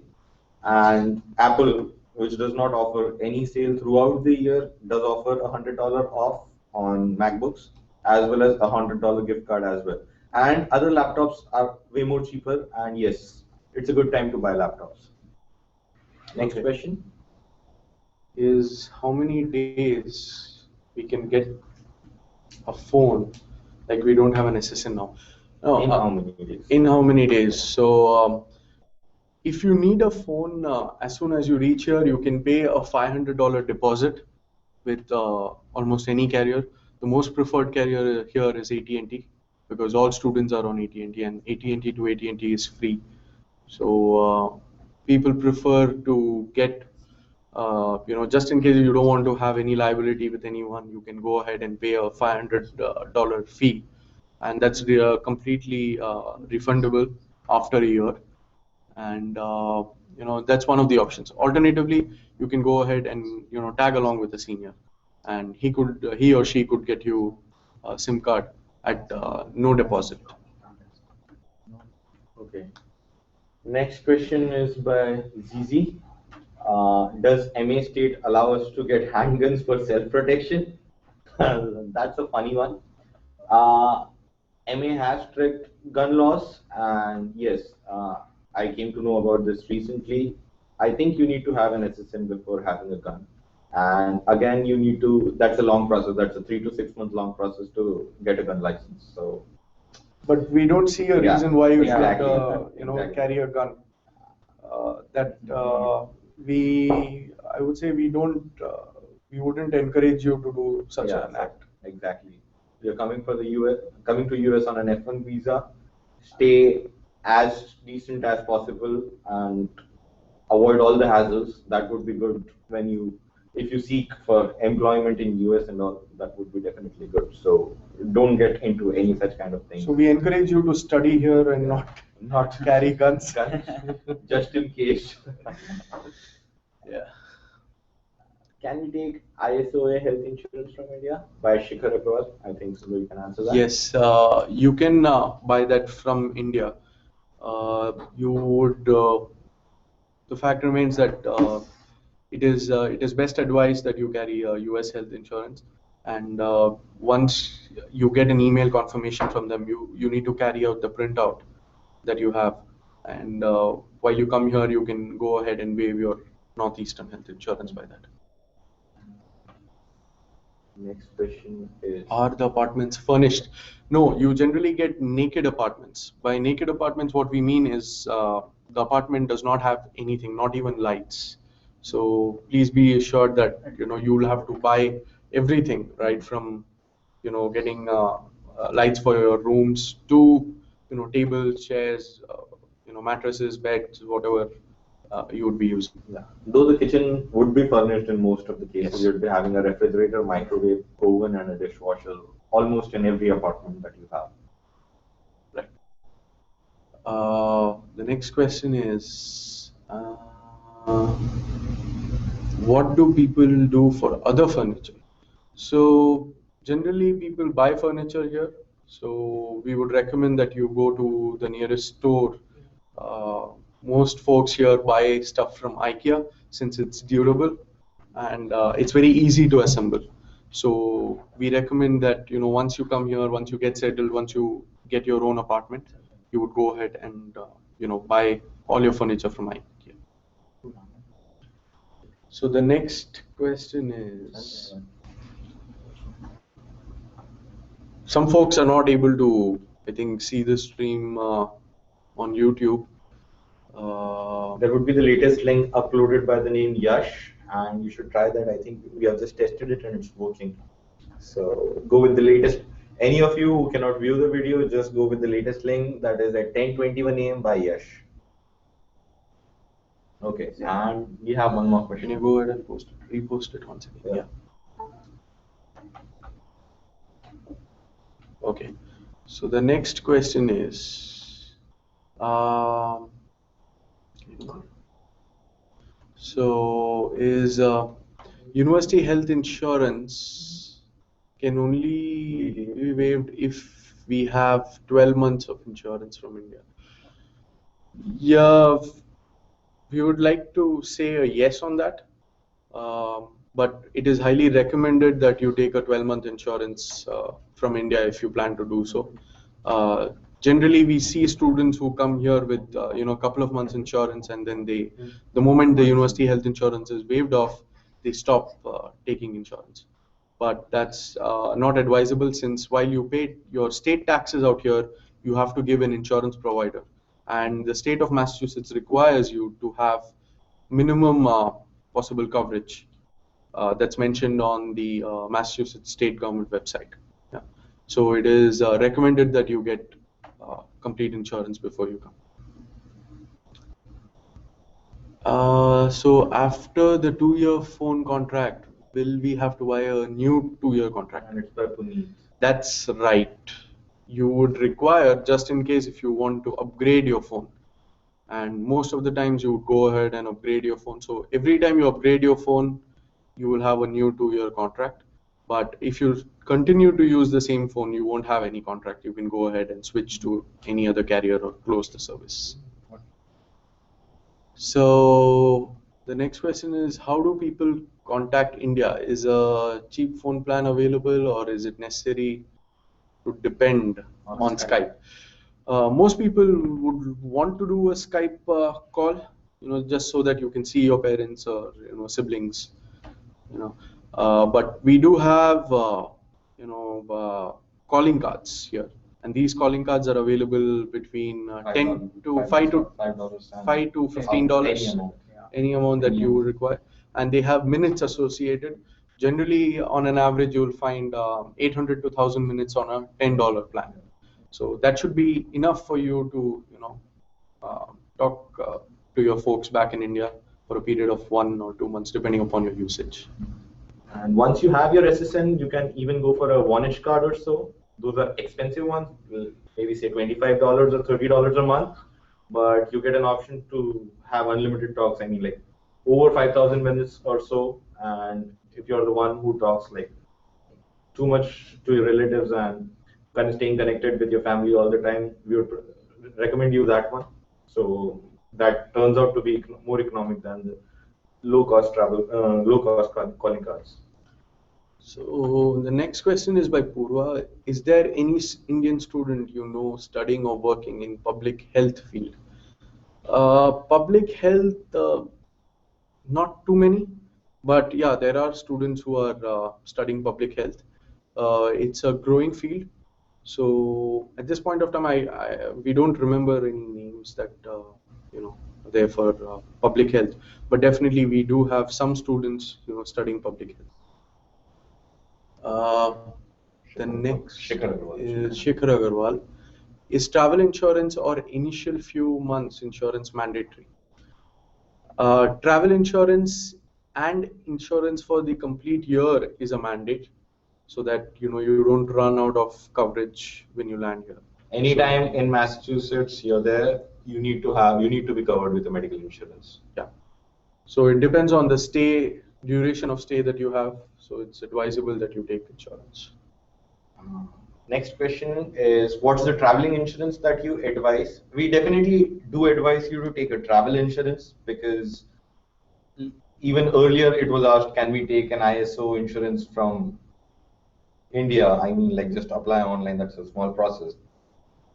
and Apple, which does not offer any sale throughout the year, does offer $100 off on MacBooks as well as $100 gift card as well. And other laptops are way more cheaper, and yes, it's a good time to buy laptops. Next question is how many days we can get a phone. Like we don't have an SSN now. No, in how many days? In how many days? So if you need a phone as soon as you reach here, you can pay a $500 deposit with almost any carrier. The most preferred carrier here is AT&T because all students are on AT&T, and AT&T to AT&T is free. So people prefer to get just in case you don't want to have any liability with anyone, you can go ahead and pay a $500 fee, and that's completely refundable after a year. And that's one of the options. Alternatively, you can go ahead and tag along with a senior, and he or she could get you a SIM card at no deposit. Okay. Next question is by Zizi. Does MA state allow us to get handguns for self-protection? That's a funny one. Uh, MA has strict gun laws, and yes, I came to know about this recently. I think you need to have an SSN before having a gun. And again, you need to, that's a long process. That's a 3 to 6 month long process to get a gun license. So, But we don't see a Yeah, reason why you exactly, should, exactly. carry a gun. That I would say we wouldn't encourage you to do such Yeah, an act. exactly. You're coming for the US, coming to US on an F1 visa. Stay as decent as possible and avoid all the hassles. That would be good when you, if you seek for employment in US and all, that would be definitely good. So don't get into any such kind of thing. So we encourage you to study here and not carry guns. Just in case. Yeah. Can we take ISOA health insurance from India by Shikhar Agrawal? I think so. You can answer that. Yes, you can buy that from India. You would. The fact remains that it is best advised that you carry US health insurance, and once you get an email confirmation from them, you need to carry out the printout that you have, and while you come here, you can go ahead and waive your Northeastern health insurance by that. Next question is. Are the apartments furnished? No, you generally get naked apartments. By naked apartments, what we mean is the apartment does not have anything, not even lights. So please be assured that you will have to buy everything, right from getting lights for your rooms to tables, chairs, mattresses, beds, whatever you would be using. Yeah. Though the kitchen would be furnished in most of the cases, Yes. you'd be having a refrigerator, microwave, oven, and a dishwasher almost in every apartment that you have. Right. The next question is, what do people do for other furniture? So generally people buy furniture here. So we would recommend that you go to the nearest store. Most folks here buy stuff from IKEA since it's durable and it's very easy to assemble. So we recommend that once you come here, once you get settled, once you get your own apartment, you would go ahead and buy all your furniture from IKEA. So the next question is, some folks are not able to, I think, see the stream on YouTube. There would be the latest link uploaded by the name Yash, and you should try that. I think we have just tested it and it's working. So go with the latest. Any of you who cannot view the video, just go with the latest link that is at 10:21 a.m. by Yash. Okay, and we have one more Can question. you go ahead and repost it once again? Yeah. Okay. So the next question is, is university health insurance can only be waived if we have 12 months of insurance from India? Yeah, we would like to say a yes on that. But it is highly recommended that you take a 12-month insurance from India if you plan to do so. Generally, we see students who come here with a couple of months insurance, and then the moment the university health insurance is waived off, they stop taking insurance. But that's not advisable, since while you pay your state taxes out here, you have to give an insurance provider, and the state of Massachusetts requires you to have minimum possible coverage that's mentioned on the Massachusetts state government website. Yeah. So it is recommended that you get complete insurance before you come. So after the 2-year phone contract, will we have to buy a new 2-year contract? And it's per Puneet. That's right. You would require, just in case if you want to upgrade your phone. And most of the times you would go ahead and upgrade your phone. So every time you upgrade your phone, you will have a new 2-year contract. But if you continue to use the same phone, you won't have any contract. You can go ahead and switch to any other carrier or close the service. So the next question is, how do people contact India? Is a cheap phone plan available, or is it necessary to depend on Skype? Most people would want to do a Skype call, just so that you can see your parents or siblings, but we do have calling cards here, and these calling cards are available between 10 to $5 to $15, any amount that you require, and they have minutes associated. Generally, on an average, you'll find 800 to 1,000 minutes on a $10 plan. So that should be enough for you to talk to your folks back in India for a period of 1 or 2 months, depending upon your usage. And once you have your SSN, you can even go for a 1-inch card or so. Those are expensive ones, maybe say $25 or $30 a month, but you get an option to have unlimited talks. I mean, like over 5,000 minutes or so. And if you're the one who talks like too much to your relatives and kind of staying connected with your family all the time, we would recommend you that one. So that turns out to be more economic than the low-cost calling cards. So the next question is by Purva. Is there any Indian student studying or working in public health field? Public health, not too many, but yeah, there are students who are studying public health. It's a growing field. So at this point of time, we don't remember any names that are there for public health, but definitely we do have some students studying public health. The next is Shikhar Agarwal. Is travel insurance or initial few months insurance mandatory? Travel insurance and insurance for the complete year is a mandate, so that you don't run out of coverage when you land here. Anytime in Massachusetts you're there, you need to be covered with a medical insurance. Yeah. So it depends on the duration of stay that you have. So it's advisable that you take insurance. Next question is, what's the traveling insurance that you advise? We definitely do advise you to take a travel insurance, because even earlier it was asked, can we take an ISO insurance from India? I mean, like just apply online, that's a small process.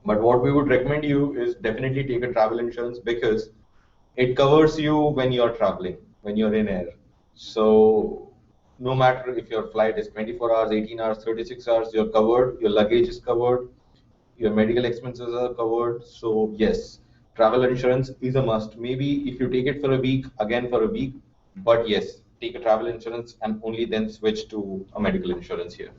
But what we would recommend you is definitely take a travel insurance, because it covers you when you're traveling, when you're in air. So no matter if your flight is 24 hours, 18 hours, 36 hours, you're covered, your luggage is covered, your medical expenses are covered. So yes, travel insurance is a must. Maybe if you take it for a week, again for a week, but yes, take a travel insurance and only then switch to a medical insurance here.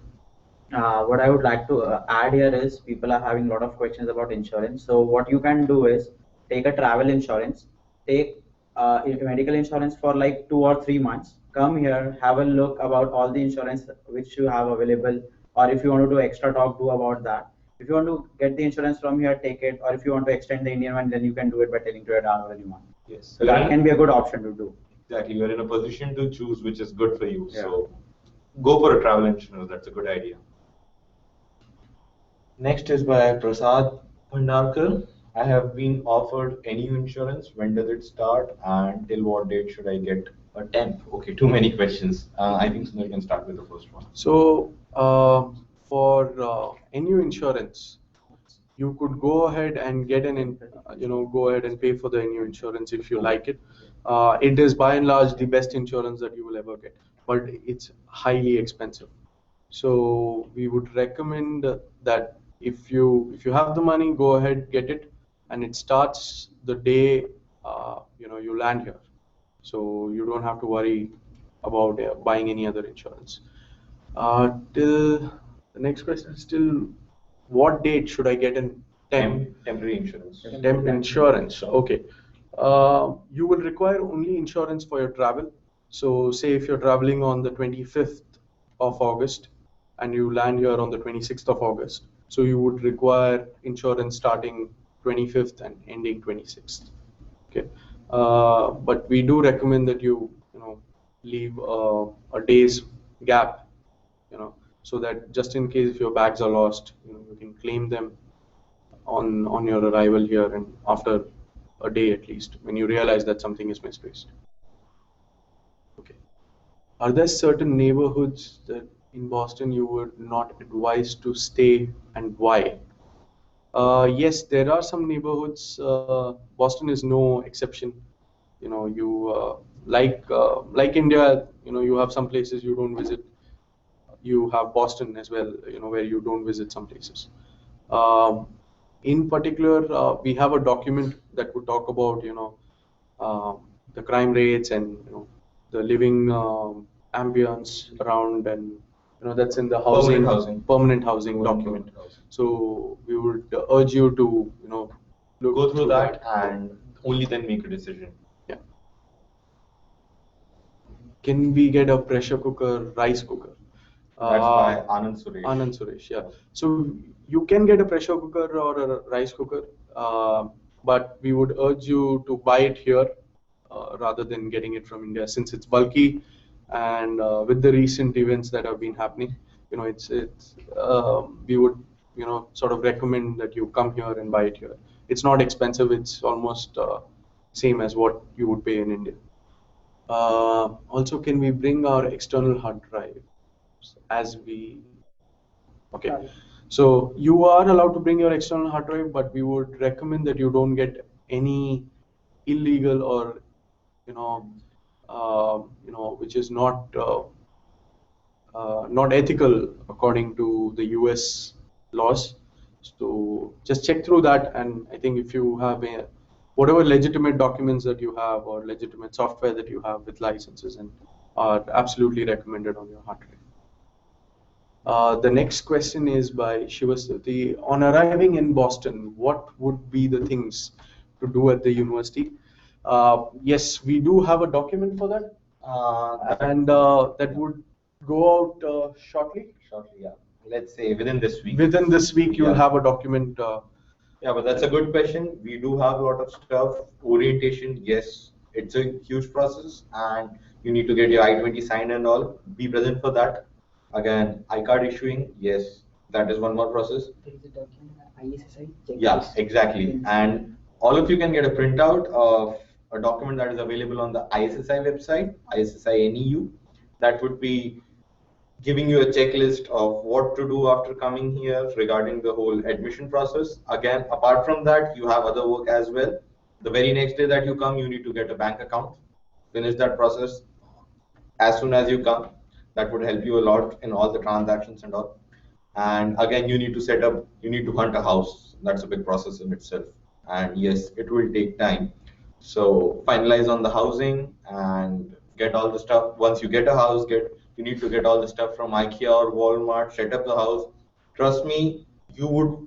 What I would like to add here is, people are having a lot of questions about insurance. So what you can do is take a travel insurance, take medical insurance for like 2 or 3 months. Come here, have a look about all the insurance which you have available, or if you want to do extra talk, do about that. If you want to get the insurance from here, take it, or if you want to extend the Indian one, then you can do it by telling to your download anyone. Yes. So that can be a good option to do. Exactly, you're in a position to choose which is good for you. Yeah. So go for a travel insurance, that's a good idea. Next is by Prasad Bhandarkar. I have been offered NU insurance. When does it start, and till what date should I get a temp? Okay, too many questions. I think Sunil can start with the first one. So for NU insurance, you could go ahead and get go ahead and pay for the NU insurance if you like it. It is by and large the best insurance that you will ever get, but it's highly expensive. So we would recommend that if you have the money, go ahead, get it, and it starts the day you land here. So you don't have to worry about buying any other insurance. Till the next question is still, what date should I get in Temporary insurance. temp insurance? Okay. You will require only insurance for your travel. So say if you're traveling on the 25th of August and you land here on the 26th of August, so you would require insurance starting 25th and ending 26th. Okay. But we do recommend that you leave a day's gap so that just in case if your bags are lost, you can claim them on your arrival here and after a day at least when you realize that something is misplaced. Okay. Are there certain neighborhoods that in Boston you would not advise to stay and why? Yes, there are some neighborhoods. Boston is no exception. You like India. You have some places you don't visit. You have Boston as well. Where you don't visit some places. Um, in particular, we have a document that would talk about the crime rates and the living ambience around, and that's in the permanent housing document. So we would urge you to Go through that and only then make a decision. Yeah. Can we get a pressure cooker, rice cooker? That's by Anand Suresh. Anand Suresh, yeah. So you can get a pressure cooker or a rice cooker, but we would urge you to buy it here rather than getting it from India, since it's bulky, and with the recent events that have been happening, it's we would sort of recommend that you come here and buy it here. It's not expensive. It's almost same as what you would pay in India. Also, can we bring our external hard drive as we? Okay. So you are allowed to bring your external hard drive, but we would recommend that you don't get any illegal or which is not ethical according to the US laws. So just check through that, and I think if you have whatever legitimate documents that you have or legitimate software that you have with licenses, and are absolutely recommended on your hard drive. The next question is by Shivastuti. On arriving in Boston, what would be the things to do at the university? Yes, we do have a document for that, and that would go out shortly. Shortly, yeah. Let's say within this week. Within this week, you'll Yeah. have a document. Yeah, but that's a good question. We do have a lot of stuff. Orientation, yes, it's a huge process, and you need to get your I-20 signed and all. Be present for that. Again, I-card issuing, yes, that is one more process. There is a document, ISSI checklist. Yeah, exactly. And all of you can get a printout of a document that is available on the ISSI website, ISSI NEU. That would be giving you a checklist of what to do after coming here regarding the whole admission process. Again, apart from that, you have other work as well. The very next day that you come, you need to get a bank account. Finish that process as soon as you come. That would help you a lot in all the transactions and all. And again, you need to hunt a house. That's a big process in itself. And yes, it will take time. So finalize on the housing and get all the stuff. Once you get a house, you need to get all the stuff from IKEA or Walmart, set up the house. Trust me, you would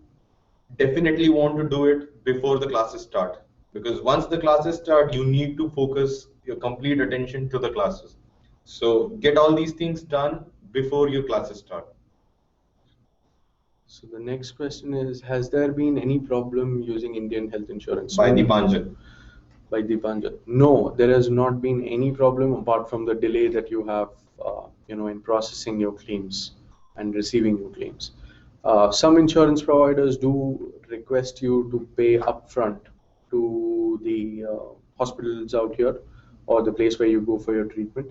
definitely want to do it before the classes start. Because once the classes start, you need to focus your complete attention to the classes. So get all these things done before your classes start. So the next question is, has there been any problem using Indian health insurance? By Deepanjan. By Deepanjan. No, there has not been any problem apart from the delay that you have, in processing your claims and receiving your claims. Some insurance providers do request you to pay upfront to the hospitals out here or the place where you go for your treatment.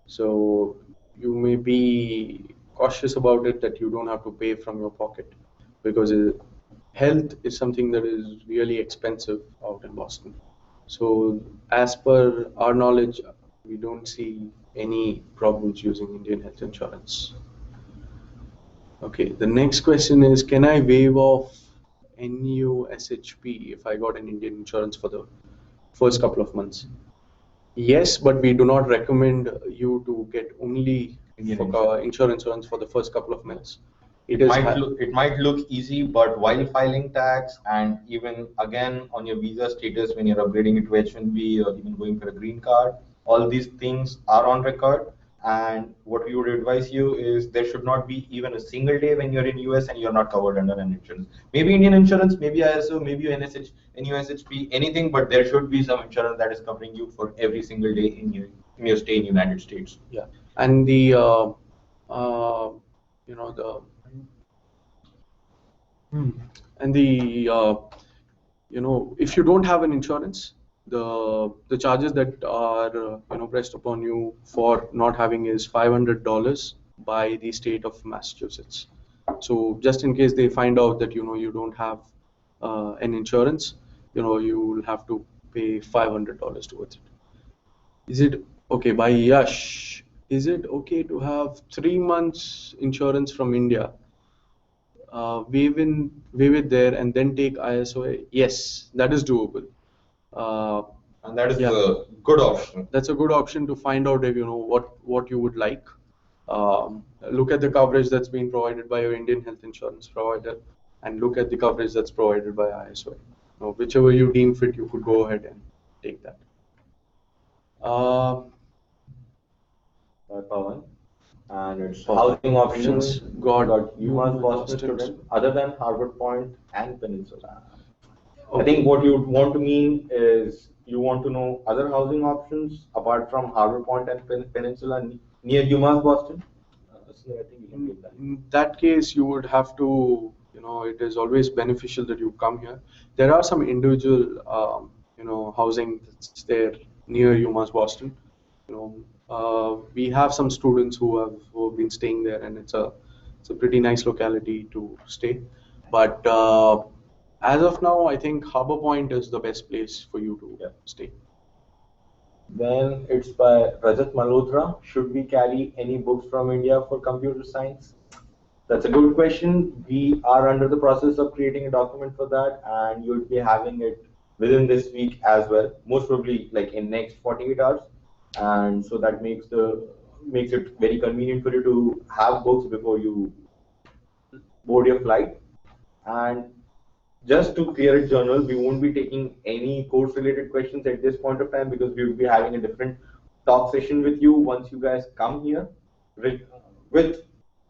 So you may be cautious about it, that you don't have to pay from your pocket, because health is something that is really expensive out in Boston. So as per our knowledge, we don't see any problems using Indian health insurance. Okay, the next question is, can I waive off NUSHP if I got an Indian insurance for the first couple of months? Yes, but we do not recommend you to get only insurance for the first couple of months. It might look easy, but while filing tax and even again on your visa status when you're upgrading it to H1B or even going for a green card, all these things are on record. And what we would advise you is there should not be even a single day when you're in US and you're not covered under an insurance. Maybe Indian insurance, maybe ISO, maybe NUSHP, anything, but there should be some insurance that is covering you for every single day in your stay in United States. Yeah, and the you know the and the if you don't have an insurance, the charges that are pressed upon you for not having is $500 by the state of Massachusetts. So just in case they find out that you don't have an insurance, you will have to pay $500 towards it. Is it okay, by Yash? Is it okay to have 3 months insurance from India, waive it there, and then take ISOA? Yes, that is doable. Uh, And that is yeah, a good option. that's a good option to find out if what you would like. Look at the coverage that's being provided by your Indian health insurance provider, and look at the coverage that's provided by ISOA. Whichever you deem fit, you could go ahead and take that. Uh, Pawan. And it's Oh, housing options. options. Got Got UMass UMass Boston Boston. student other than Harvard Point and Peninsula. I Okay. think what you want to mean is you want to know other housing options apart from Harvard Point and Peninsula near UMass Boston. So I think you can take that. In that case, you would have to, it is always beneficial that you come here. There are some individual, housing that's there near UMass Boston. We have some students who have been staying there, and it's a pretty nice locality to stay. But as of now, I think Harbor Point is the best place for you to Yeah. stay. Then it's by Rajat Malhotra. Should we carry any books from India for computer science? That's a good question. We are under the process of creating a document for that, and you'll be having it within this week as well. Most probably, like in next 48 hours, and so that makes it very convenient for you to have books before you board your flight. And just to clear it, journal, we won't be taking any course related questions at this point of time because we will be having a different talk session with you once you guys come here with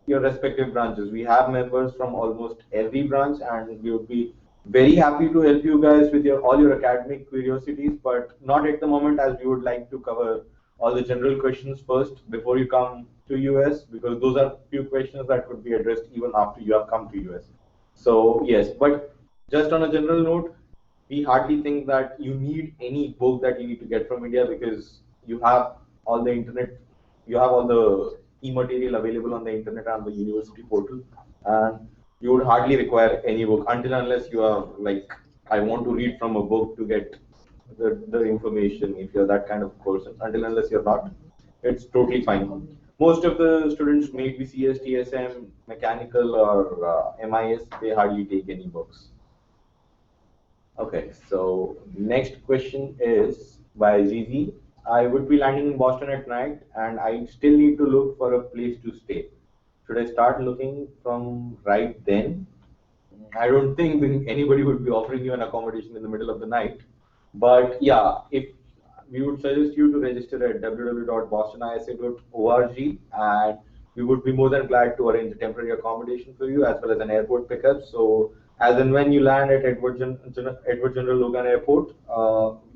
your respective branches. We have members from almost every branch, and we would be very happy to help you guys with all your academic curiosities, but not at the moment, as we would like to cover all the general questions first before you come to US, because those are few questions that could be addressed even after you have come to US. So yes, but just on a general note, we hardly think that you need any book that you need to get from India because you have all the internet, you have all the e-material available on the internet and the university portal, and you would hardly require any book until unless you are like, I want to read from a book to get the information. If you're that kind of person, until unless you're not, it's totally fine. Most of the students, maybe CS, TSM, mechanical, or MIS, they hardly take any books. Okay, so next question is by Zizi. I would be landing in Boston at night and I still need to look for a place to stay. Should I start looking from right then? I don't think anybody would be offering you an accommodation in the middle of the night. But yeah, if we would suggest you to register at www.bostonisa.org, and we would be more than glad to arrange a temporary accommodation for you as well as an airport pickup. So as and when you land at Edward General Logan Airport,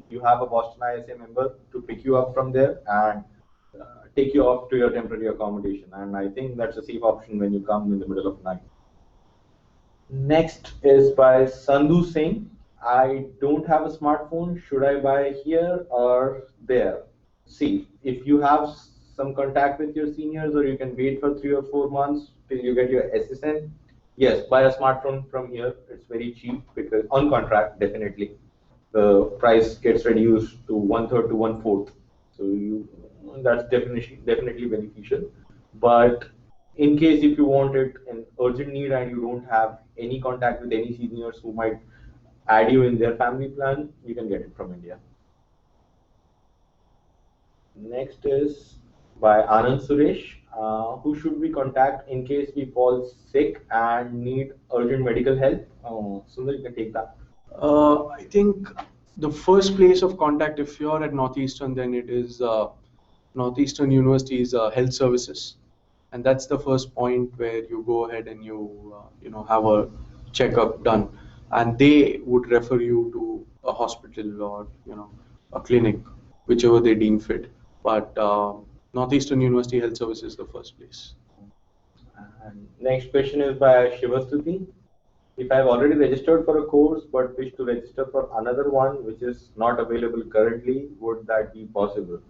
you have a Boston ISA member to pick you up from there and take you off to your temporary accommodation. And I think that's a safe option when you come in the middle of the night. Next is by Sandhu Singh. I don't have a smartphone. Should I buy here or there? See, if you have some contact with your seniors, or you can wait for 3 or 4 months till you get your SSN, yes, buy a smartphone from here. It's very cheap because on contract, definitely the price gets reduced to 1/3 to 1/4. So that's definitely beneficial. But in case if you want it in urgent need and you don't have any contact with any seniors who might add you in their family plan, you can get it from India. Next is by Anand Suresh. Who should we contact in case we fall sick and need urgent medical help? Sundar, you can take that. I think the first place of contact, if you're at Northeastern, then it is Northeastern University's health services, and that's the first point where you go ahead and you have a checkup done, and they would refer you to a hospital or a clinic, whichever they deem fit. But Northeastern University Health Services is the first place. And next question is by Shivastuti. If I've already registered for a course but wish to register for another one which is not available currently, would that be possible?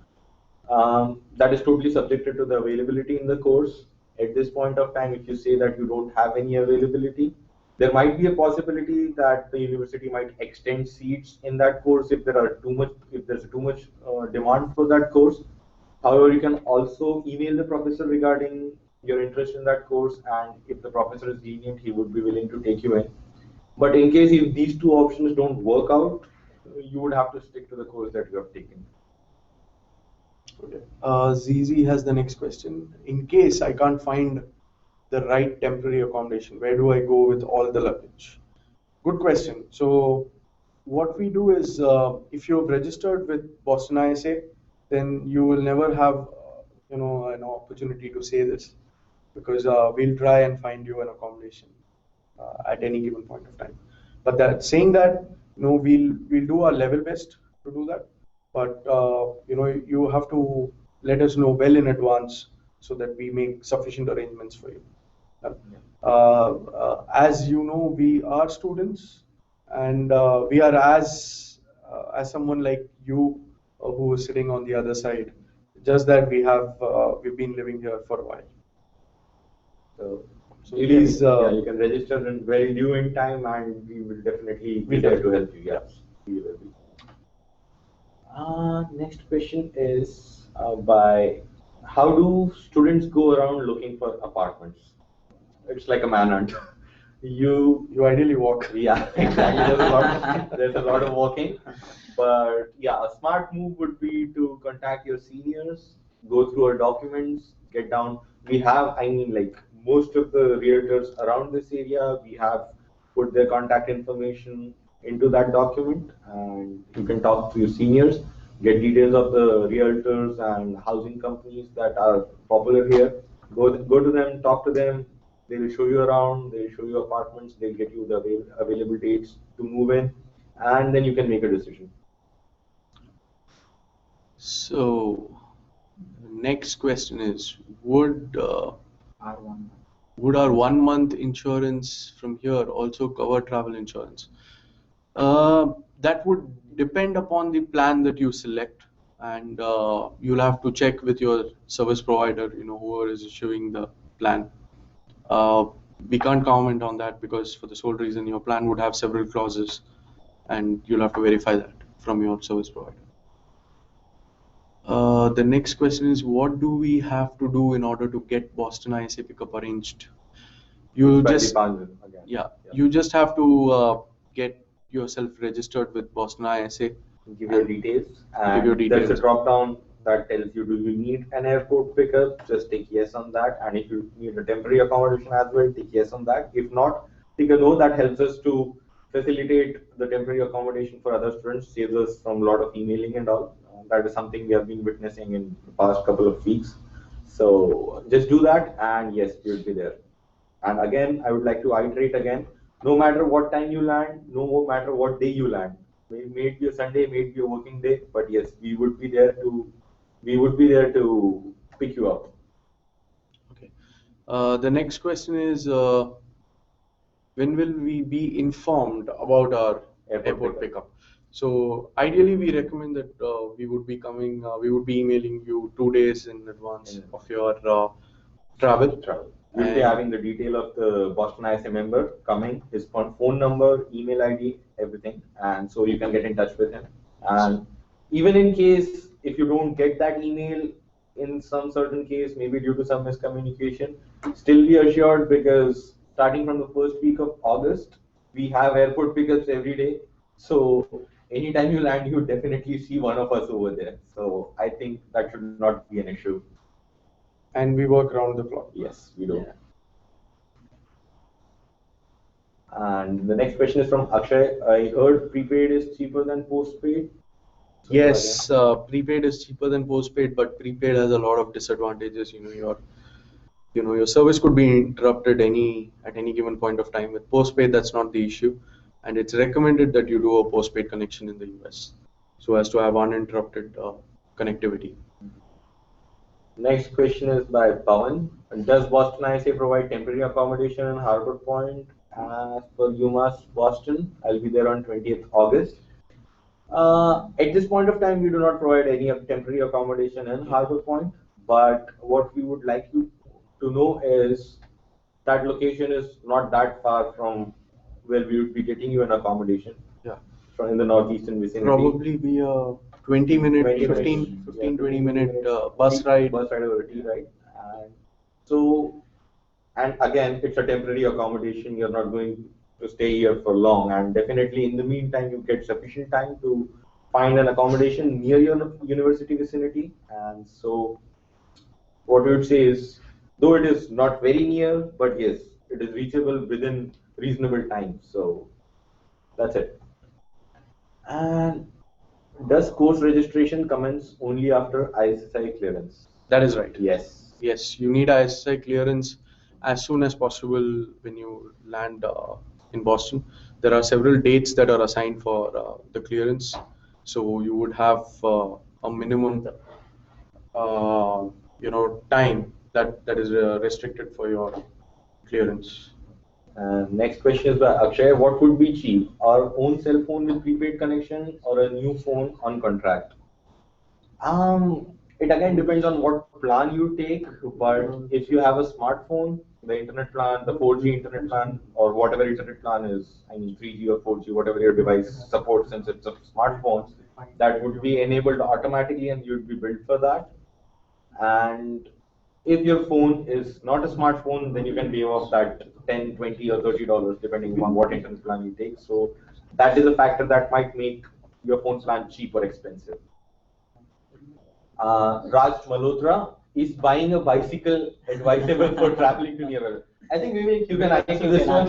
That is totally subjected to the availability in the course. At this point of time, if you say that you don't have any availability, there might be a possibility that the university might extend seats in that course if there's too much demand for that course. However, you can also email the professor regarding your interest in that course, and if the professor is lenient, he would be willing to take you in. But in case if these two options don't work out, you would have to stick to the course that you have taken. Okay. ZZ has the next question. In case I can't find the right temporary accommodation, where do I go with all the luggage? Good question. So what we do is, if you've registered with Boston ISA, then you will never have, an opportunity to say this, because we'll try and find you an accommodation at any given point of time. But that saying that, we'll do our level best to do that. But you have to let us know well in advance so that we make sufficient arrangements for you. As you know, we are students, and we are as someone like you who is sitting on the other side. Just that we've been living here for a while. So please, you can register in very due in time, and we will definitely be there to help you. Yes, we will be. Next question is by how do students go around looking for apartments? It's like a manhunt. You ideally walk. Yeah, exactly. There's a lot of walking, but yeah, a smart move would be to contact your seniors, go through our documents, get down. We have, I mean, like most of the realtors around this area, we have put their contact information into that document, and you can talk to your seniors, get details of the realtors and housing companies that are popular here. Go to them, talk to them. They will show you around, they will show you apartments, they'll get you the available dates to move in, and then you can make a decision. So, next question is, would R1. our 1 month insurance from here also cover travel insurance? That would depend upon the plan that you select, and you'll have to check with your service provider, whoever is issuing the plan. We can't comment on that because, for the sole reason, your plan would have several clauses, and you'll have to verify that from your service provider. The next question is, what do we have to do in order to get Boston ISA pickup arranged? You just you just have to get yourself registered with Boston ISA. Give your details, and there's a drop down that tells you, do you need an airport pickup? Just take yes on that, and if you need a temporary accommodation as well, take yes on that. If not, take a no. That helps us to facilitate the temporary accommodation for other students, saves us from a lot of emailing and all. That is something we have been witnessing in the past couple of weeks. So just do that, and yes, you'll be there. And again, I would like to iterate again, no matter what time you land, no matter what day you land, may it be a Sunday, may it be a working day, but yes, we would be there to pick you up. Okay. The next question is, when will we be informed about our airport pickup? So ideally, we recommend that we would be emailing you 2 days in advance of your travel. We'll be having the detail of the Boston ISA member coming, his phone number, email ID, everything, and so you can get in touch with him. And even in case if you don't get that email, in some certain case, maybe due to some miscommunication, still be assured, because starting from the first week of August, we have airport pickups every day. So anytime you land, you definitely see one of us over there. So I think that should not be an issue. And we work around the clock. Yes, we do. Yeah. And the next question is from Akshay. I heard prepaid is cheaper than postpaid. So yes, prepaid is cheaper than postpaid, but prepaid has a lot of disadvantages. Your service could be interrupted at any given point of time. With postpaid, that's not the issue, and it's recommended that you do a postpaid connection in the US, so as to have uninterrupted connectivity. Next question is by Pawan. Does Boston ISA provide temporary accommodation in Harbor Point? As per UMass Boston, I'll be there on 20th August. At this point of time, we do not provide any temporary accommodation in Harbor Point, but what we would like you to know is that location is not that far from where we would be getting you an accommodation. Yeah. From in the northeastern vicinity. Probably be a 20 minute, 20 15, minutes. 15, Yeah, 20 minute minutes bus ride. Bus ride or a tea ride. And so, and again, it's a temporary accommodation. You're not going to stay here for long. And definitely in the meantime, you get sufficient time to find an accommodation near your university vicinity. And so, what we would say is, though it is not very near, but yes, it is reachable within reasonable time. So, that's it. And does course registration commence only after ISI clearance? That is right. Yes. Yes, you need ISI clearance as soon as possible when you land in Boston. There are several dates that are assigned for the clearance. So you would have a minimum, time that is restricted for your clearance. Next question is by Akshay. What would be cheap? Our own cell phone with prepaid connection or a new phone on contract? It again depends on what plan you take, but if you have a smartphone, the internet plan, the 4G internet plan, or whatever internet plan is, I mean 3G or 4G, whatever your device supports since it's a smartphone, that would be enabled automatically and you'd be built for that. And if your phone is not a smartphone, then you can pay off that 10, 20 or $30 depending on what internet plan you take. So that is a factor that might make your phone plan cheap or expensive. Raj Malhotra, is buying a bicycle advisable for traveling to nearby? I think Vivek, you can answer this one.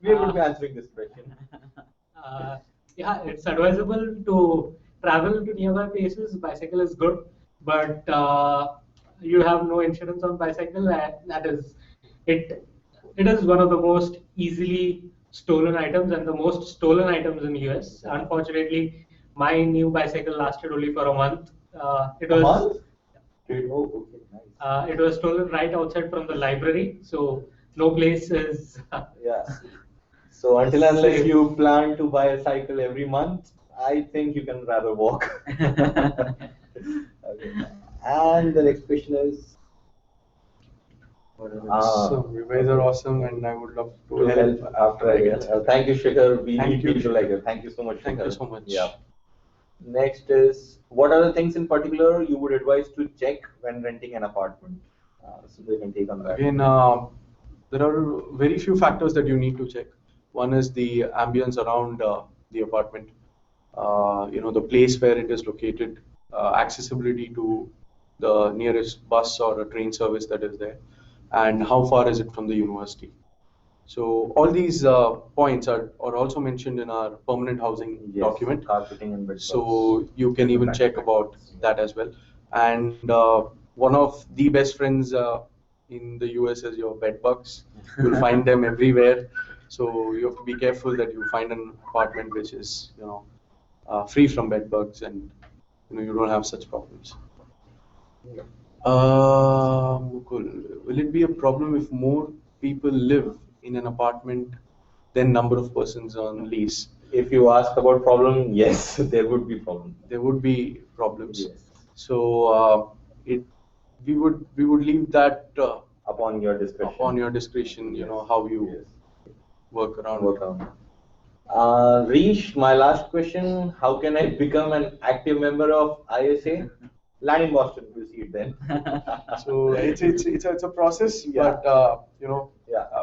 We would be answering this question. Yeah, it's advisable to travel to nearby places. Bicycle is good, but you have no insurance on bicycle. That is it. It is one of the most easily stolen items and the most stolen items in US. Unfortunately, my new bicycle lasted only for a month. It was. Month? Oh, okay, nice. It was stolen right outside from the library, so no place is. Yeah. So until unless you plan to buy a cycle every month, I think you can rather walk. Okay. And the next question is. So you guys are awesome, and I would love to Help help after I get. Thank you, Shikhar. We Thank need you, people like you. Thank you so much. Thank you Shikhar. so much. Yeah. Next is, what are the things in particular you would advise to check when renting an apartment? So they can take on that. Again, there are very few factors that you need to check. One is the ambience around the apartment, the place where it is located, accessibility to the nearest bus or a train service that is there, and how far is it from the university. So all these points are also mentioned in our permanent housing Yes, document. carpeting and bed So you can even check about that as well. And one of the best friends in the US is your bed bugs. You'll find them everywhere. So you have to be careful that you find an apartment which is free from bed bugs, and you don't have such problems. Mukul, will it be a problem if more people live in an apartment than number of persons on lease? If you ask about problem, yes, there would be problem. There would be problems. Yes. So we would leave that Upon your discretion. upon your discretion. How you Yes. work around. Work on. Rish, my last question: how can I become an active member of ISA? Land in Boston, we'll see it then. So it's a process, Yeah. but Yeah.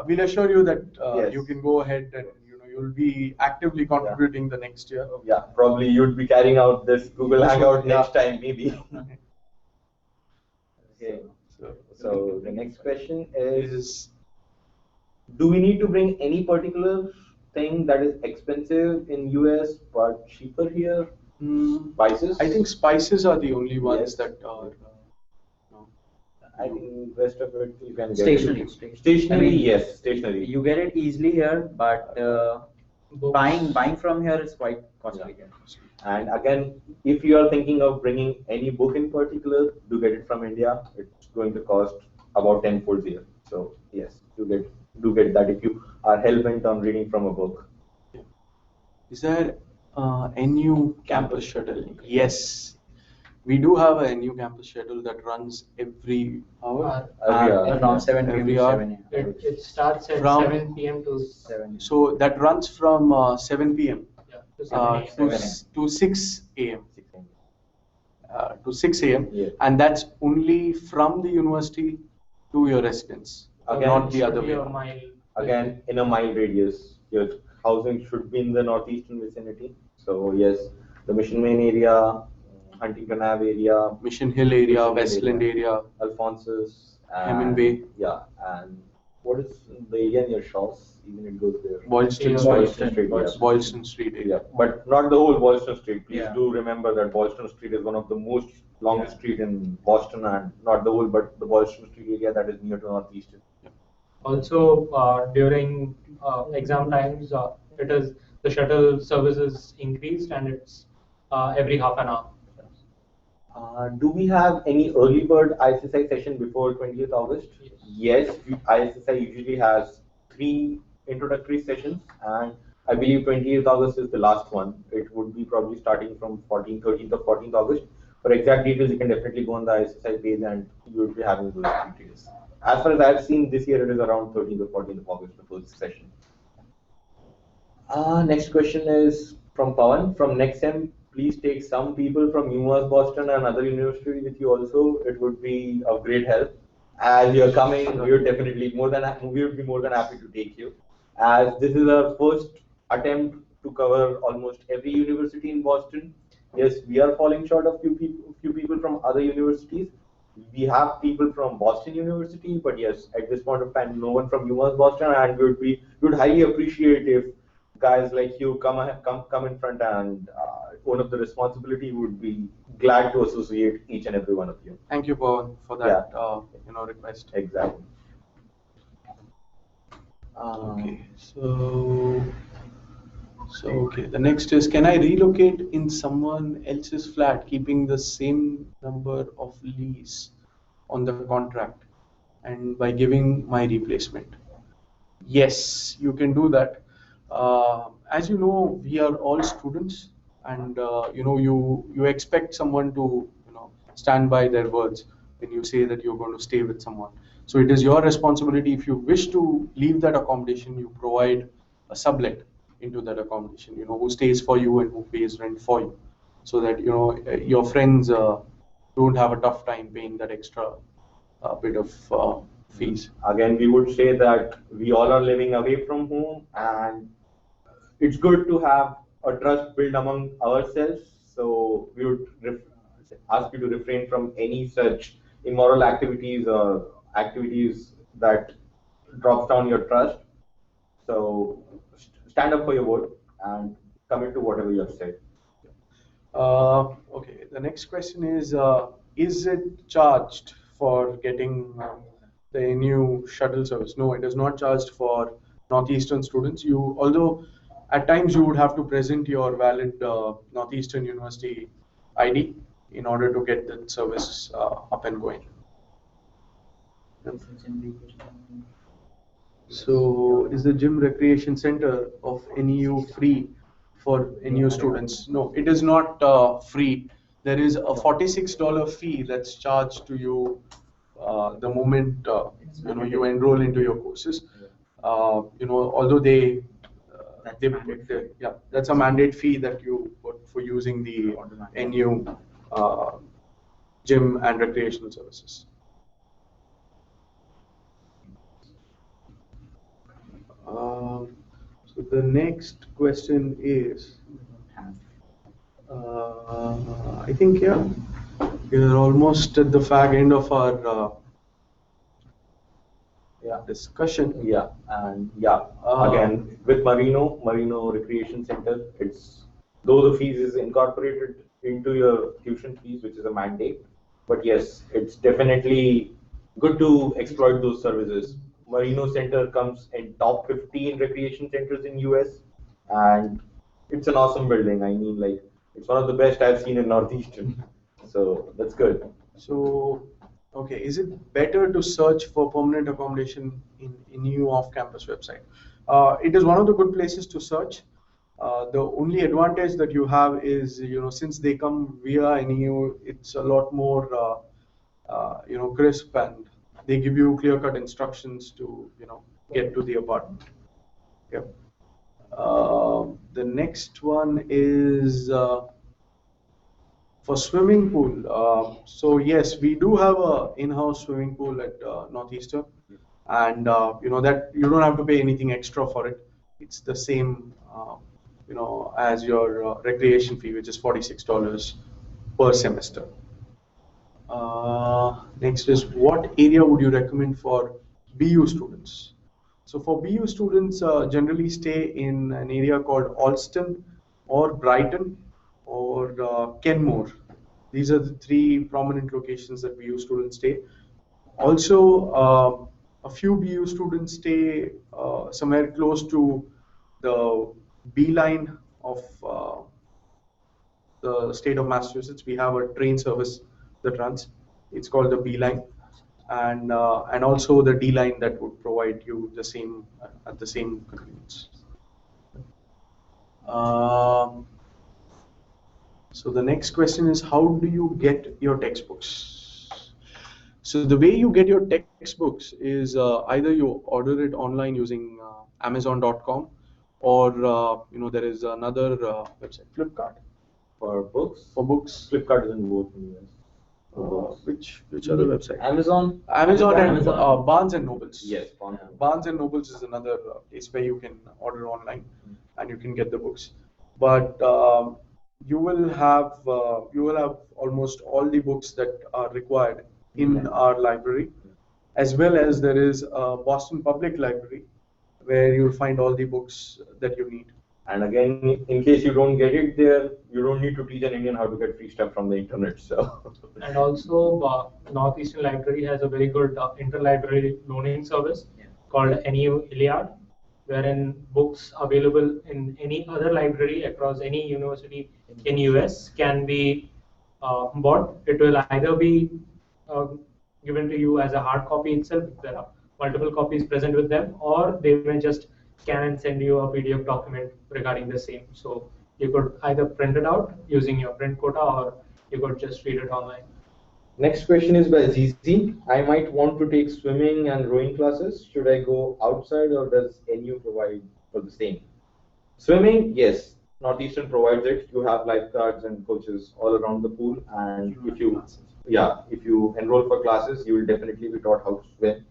we'll assure you that Yes. you can go ahead and you'll be actively contributing the next year. Yeah, probably you'd be carrying out this Google That's Hangout what- yeah. next time, maybe. Okay. So, So the next question is: is do we need to bring any particular thing that is expensive in US but cheaper here? Spices? I think spices are the only ones Yes. that are. I think rest of it you can get. Stationery. Stationery, I mean, yes, stationery. You get it easily here, but books. Buying from here is quite costly. Yeah. And again, if you are thinking of bringing any book in particular, do get it from India. It's going to cost about tenfold here. So yes, do get that if you are hell bent on reading from a book. Is there a new campus shuttle? Yes, we do have a new campus shuttle that runs every hour. Every hour. From 7 p.m. Every to hour. 7 a.m. It starts at From- 7 p.m. to 7 So that runs from 7 p.m. yeah, to 7 a.m. To 6 a.m. 6 a.m. To 6 a.m. Yeah. And that's only from the university to your residence, Again, not the Should other be way a around. mile. Again, in a mile radius, your housing should be in the northeastern vicinity. So yes, the Mission Main area, Huntington Ave area, Mission Hill area, Mission Hill Westland area, Alphonsus, Hammond Bay. Yeah, and what is the area near Shaw's? Even it goes there. Boylston Yeah, Street, Boylston Street, yeah. Boylston Street area. Yeah, but not the whole Boylston Street. Please Yeah. do remember that Boylston Street is one of the most longest street in Boston, and not the whole, but the Boylston Street area that is near to northeastern. Also, during exam times, the shuttle service is increased and it's every half an hour. Do we have any early bird ISSI session before 20th August? Yes, ISSI usually has 3 introductory sessions, and I believe 20th August is the last one. It would be probably starting from 13th or 14th August. For exact details, you can definitely go on the ISSI page and you will be having those details. As far as I've seen this year, it is around 13th or 14th of August, the first session. Next question is from Pawan. From next sem, please take some people from UMass Boston and other university with you also. It would be of great help. As you're coming, we would be more than happy to take you. As this is our first attempt to cover almost every university in Boston. Yes, we are falling short of few people from other universities. We have people from Boston University, but yes, at this point of time, no one from UMass Boston, and we would highly appreciate if guys like you come in front and own up the responsibility. Would be glad to associate each and every one of you. Thank you, Pawan, for that request. Exactly. Okay, so okay. The next is, can I relocate in someone else's flat, keeping the same number of lease on the contract, and by giving my replacement? Yes, you can do that. As you know, we are all students, and you expect someone to stand by their words when you say that you're going to stay with someone. So it is your responsibility. If you wish to leave that accommodation, you provide a sublet into that accommodation, who stays for you and who pays rent for you, so that your friends don't have a tough time paying that extra bit of fees. Again, we would say that we all are living away from home, and it's good to have a trust built among ourselves. So we would ask you to refrain from any such immoral activities or activities that drops down your trust. So stand up for your word and commit to whatever you have said. Okay, the next question is it charged for getting the new shuttle service? No, it is not charged for Northeastern students. Although at times you would have to present your valid Northeastern University ID in order to get the service up and going. So, is the gym recreation center of NEU free for NEU students? No, it is not free. There is a $46 fee that's charged to you the moment you enroll into your courses. Although that's a mandate fee that you put for using the NEU gym and recreational services. So the next question is, I think we are almost at the fag end of our discussion. Yeah, and again with Marino Recreation Center, though the fees is incorporated into your tuition fees, which is a mandate, but yes, it's definitely good to exploit those services. Marino Center comes in top 15 recreation centers in US. and it's an awesome building. I mean, like, it's one of the best I've seen in Northeastern. So that's good. So, okay, is it better to search for permanent accommodation in EU off-campus website? It is one of the good places to search. The only advantage that you have is, since they come via an EU, it's a lot more, crisp, and they give you clear-cut instructions to, get to the apartment. Yep. The next one is for swimming pool. So yes, we do have a in-house swimming pool at Northeastern, and that you don't have to pay anything extra for it. It's the same, as your recreation fee, which is $46 per semester. Next is, what area would you recommend for BU students? So for BU students, generally stay in an area called Alston or Brighton or Kenmore. These are the three prominent locations that BU students stay. Also, a few BU students stay somewhere close to the B line of the state of Massachusetts. We have a train service that runs. It's called the B line, and also the D line that would provide you the same at the same convenience. So the next question is, how do you get your textbooks? So the way you get your textbooks is either you order it online using Amazon.com, or there is another website, Flipkart. For books? For books. Flipkart doesn't work in the US. Which other website? Amazon. Amazon and Amazon. Barnes and Nobles. Yes, Barnes and Nobles is another place where you can order online and you can get the books. But you will have almost all the books that are required in our library, as well as there is a Boston Public Library where you'll find all the books that you need. And again, in case you don't get it there, you don't need to teach an Indian how to get free stuff from the internet. So. And also, Northeastern Library has a very good interlibrary loaning service called NEU Iliad, wherein books available in any other library across any university in US can be bought. It will either be given to you as a hard copy itself, if there are multiple copies present with them, or they may just scan and send you a PDF document regarding the same. So you could either print it out using your print quota, or you could just read it online. Next question is by ZZ. I might want to take swimming and rowing classes. Should I go outside, or does NU provide for the same? Swimming, yes. Northeastern provides it. You have lifeguards and coaches all around the pool, and if you enroll for classes, you will definitely be taught how to swim.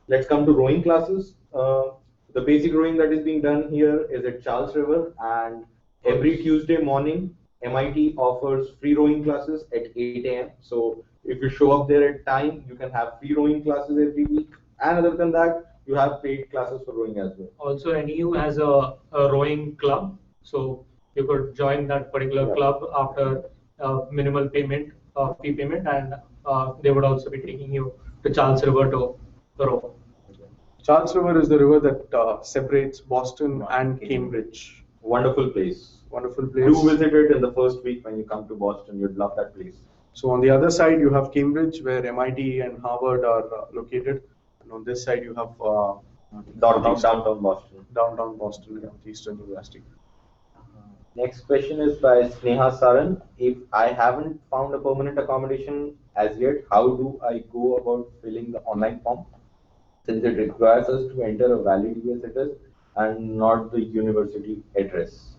Let's come to rowing classes. The basic rowing that is being done here is at Charles River, and every Tuesday morning, MIT offers free rowing classes at 8 a.m. So if you show up there at time, you can have free rowing classes every week. And other than that, you have paid classes for rowing as well. Also, NEU has a rowing club, so you could join that particular club after minimal payment, fee payment, and they would also be taking you to Charles River to row. Charles River is the river that separates Boston and Cambridge. Wonderful place. Wonderful place. Do visit it in the first week when you come to Boston. You'd love that place. So on the other side, you have Cambridge, where MIT and Harvard are located. And on this side, you have downtown Boston. Downtown Boston, Northeastern University. Next question is by Sneha Saran. If I haven't found a permanent accommodation as yet, how do I go about filling the online form? Since it requires us to enter a valid US address and not the university address.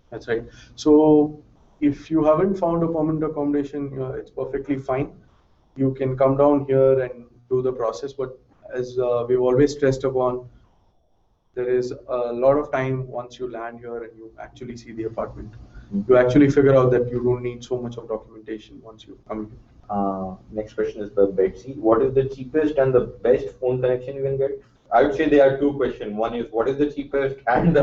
That's right. So if you haven't found a permanent accommodation, it's perfectly fine. You can come down here and do the process. But as we've always stressed upon, there is a lot of time once you land here and you actually see the apartment. You actually figure out that you don't need so much of documentation once you come here. Next question is by Betsy. What is the cheapest and the best phone connection you can get? I would say there are two questions. One is what is the cheapest, and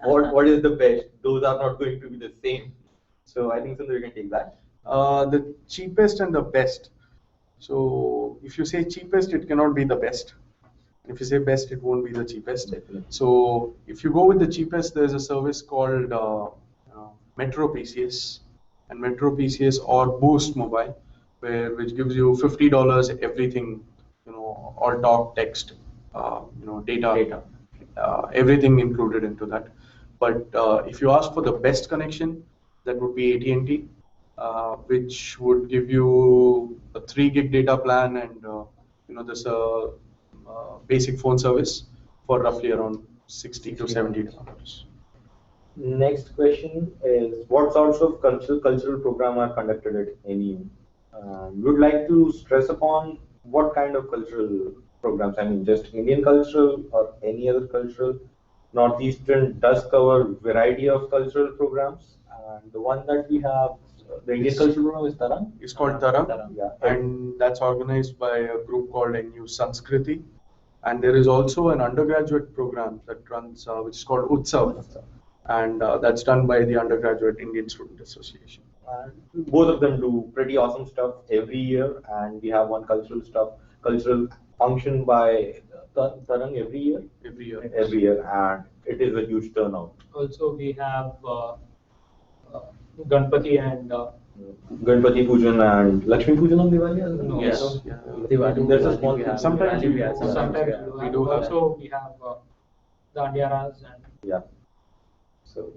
what is the best? Those are not going to be the same. So I think Sundar, you can take that. The cheapest and the best. So if you say cheapest, it cannot be the best. If you say best, it won't be the cheapest. Definitely. So if you go with the cheapest, there's a service called Metro PCS and Metro PCS or Boost Mobile, which gives you $50 everything, all talk, text, data, everything included into that. But if you ask for the best connection, that would be AT&T, which would give you a 3 gig data plan and this basic phone service for roughly around 60 to $70. Next question is, what sorts of cultural program are conducted at NEU? We would like to stress upon what kind of cultural programs. I mean, just Indian cultural or any other cultural. Northeastern does cover variety of cultural programs, and the one that we have, the Indian cultural program is Tarang. It's called Tarang, Yeah, and that's organized by a group called NU Sanskriti. And there is also an undergraduate program that runs, which is called Utsav, and that's done by the Undergraduate Indian Student Association. And both of them do pretty awesome stuff every year, and we have one cultural function by Tarang every year. Every year, and it is a huge turnout. Also, we have Ganpati and Ganpati Pujan and Lakshmi Pujan on Diwali as well? No. Yes. Yeah. Diwali, There's a Diwali small we have. Sometimes Diwali we have. do. sometimes We do have. also we have the Andiaras and Yeah. So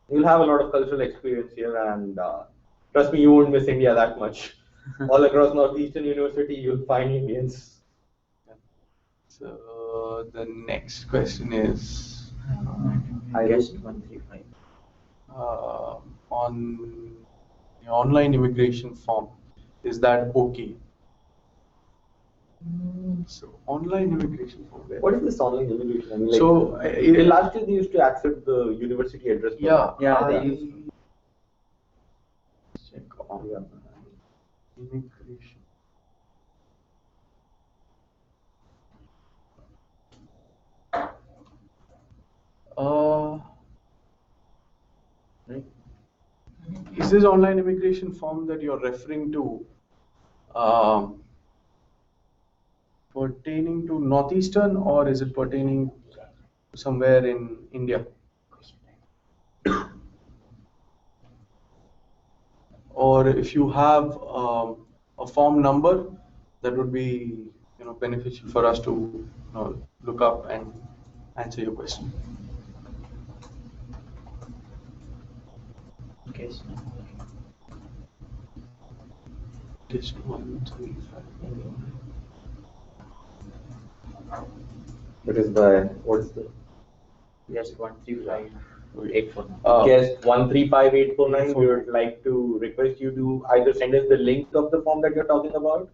you'll have a lot of cultural experience here, and trust me, you won't miss India that much. All across Northeastern University, you'll find Indians. So the next question is I guessed 135. on the online immigration form. Is that okay? So online immigration form. What is this online immigration? I mean, like, So last year they used to accept the university address. yeah, Yeah, they I- use. check online immigration. Uh, is this online immigration form that you're referring to pertaining to Northeastern, or is it pertaining to somewhere in India? Or if you have a form number, that would be beneficial for us to look up and answer your question. Case. Test 135. It is by, what is the? Yes, 135. Guest 135849, we would like to request you to either send us the link of the form that you're talking about,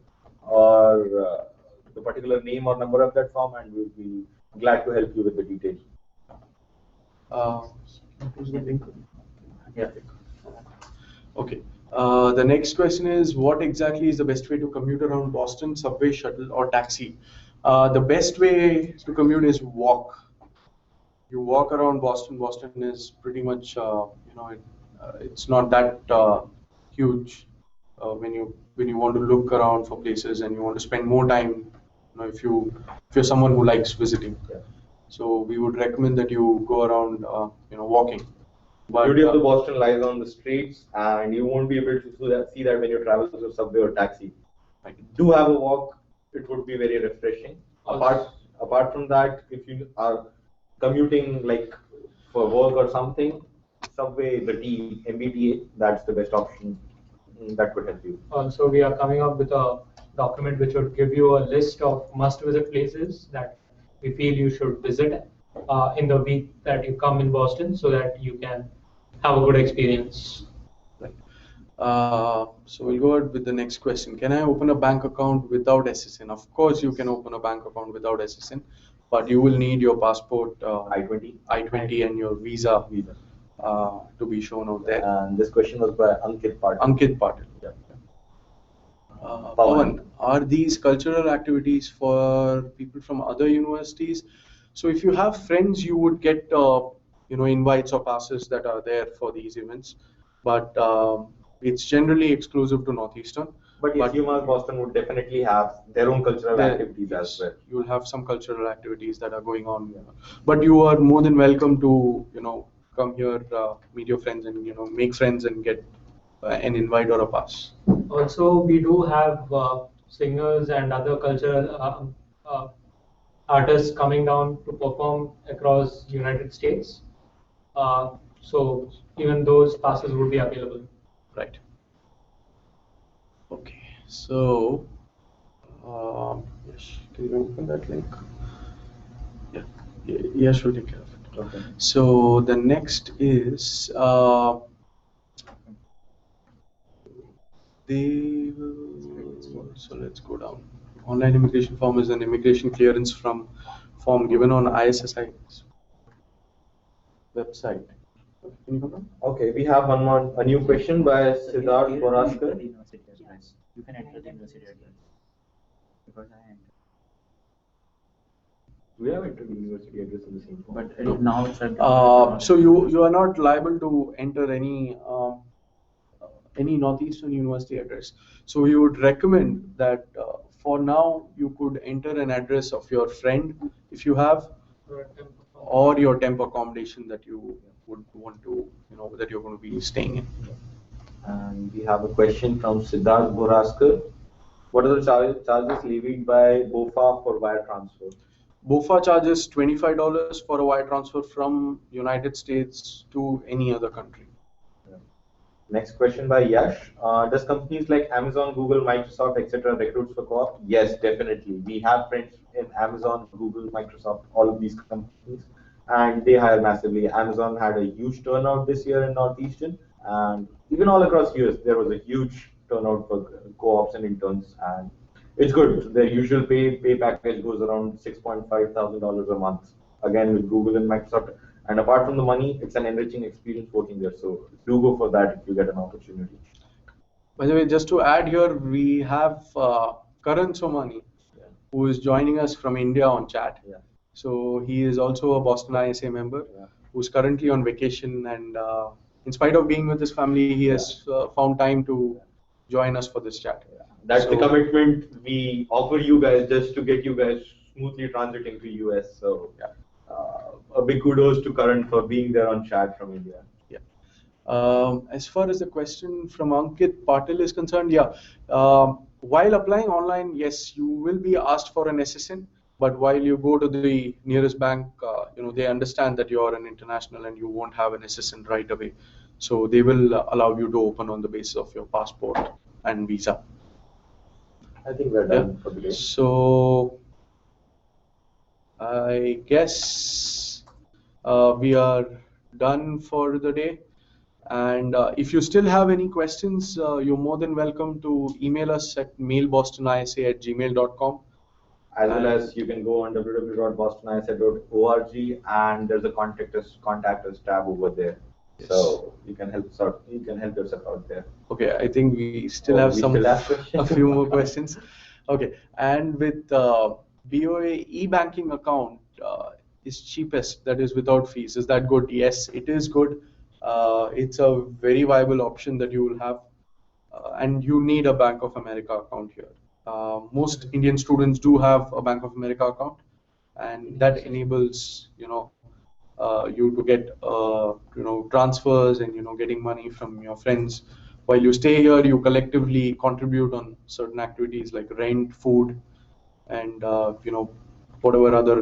or the particular name or number of that form, and we'll be glad to help you with the details. What was the link? Yeah. Okay. The next question is, what exactly is the best way to commute around Boston? Subway, shuttle, or taxi? The best way to commute is walk. You walk around Boston. Boston is pretty much, it's not that huge. When you want to look around for places and you want to spend more time, if you're someone who likes visiting, Yeah. so we would recommend that you go around, walking. But Beauty of the Boston lies on the streets, and you won't be able to see that when you travel through subway or taxi. Do have a walk; it would be very refreshing. Apart from that, if you are commuting like for work or something, subway, the MBTA, that's the best option. That could help you. also we are coming up with a document which would give you a list of must-visit places that we feel you should visit in the week that you come in Boston, so that you can have a good experience. Right. So we'll go ahead with the next question. Can I open a bank account without SSN? Of course, you can open a bank account without SSN, but you will need your passport, I-20, and your visa to be shown out there. And this question was by Ankit Patil. Ankit Patil. Yeah. Pawan, are these cultural activities for people from other universities? So if you have friends, you would get invites or passes that are there for these events. But It's generally exclusive to Northeastern. But yes, UMass Boston would definitely have their own cultural there- activities yes, as well. you'll have some cultural activities that are going on, but you are more than welcome to come here, meet your friends, and make friends and get an invite or a pass. Also, we do have singers and other cultural uh, artists coming down to perform across United States. So even those passes would be available. Right. Okay. So, yes, can you open that link? Yeah. Yes, we'll take care of it. Okay. So the next is so let's go down. Online immigration form is an immigration clearance form given on ISSI website. Okay, can you go down? Okay, we have a new question by Siddharth Boraskar. The university address. You can enter the university address. Because I entered. We have entered the university address in the same form. But now it's a So you are not liable to enter any Northeastern University address. So we would recommend that for now you could enter an address of your friend if you have, or your temp accommodation that you would want to, that you're going to be staying in. And we have a question from Siddharth Boraskar. What are the charges levied by BOFA for wire transfer? BOFA charges $25 for a wire transfer from United States to any other country. Next question by Yash. Does companies like Amazon, Google, Microsoft, etc. recruit for co-op? Yes, definitely. We have friends in Amazon, Google, Microsoft, all of these companies, and they hire massively. Amazon had a huge turnout this year in Northeastern, and even all across US, there was a huge turnout for co-ops and interns, and it's good. Their usual pay package goes around $6,500 a month. Again, with Google and Microsoft. And apart from the money, it's an enriching experience working there. So do go for that if you get an opportunity. By the way, just to add here, we have Karan Somani, who is joining us from India on chat. Yeah. So he is also a Boston ISA member, Yeah. who's currently on vacation, and in spite of being with his family, he has found time to join us for this chat. That's the So- commitment we offer you guys just to get you guys smoothly transiting to US. So a big kudos to Karan for being there on chat from India. Yeah. As far as the question from Ankit Patil is concerned, while applying online, yes, you will be asked for an SSN. But while you go to the nearest bank, they understand that you are an international and you won't have an SSN right away. So they will allow you to open on the basis of your passport and visa. I think we're done for the day. So I guess we are done for the day. And if you still have any questions, you're more than welcome to email us at mailbostonisa@gmail.com. As well as you can go on www.bostonisa.org and there's a contact us tab over there. Yes. So you can help yourself out there. Okay, I think we still have we still have a questions? few more questions. Okay, and with BOA e-banking account is cheapest, that is without fees. Is that good? Yes, it is good. It's a very viable option that you will have, and you need a Bank of America account here. Most Indian students do have a Bank of America account, and that enables you to get transfers and getting money from your friends. While you stay here, you collectively contribute on certain activities like rent, food, and whatever other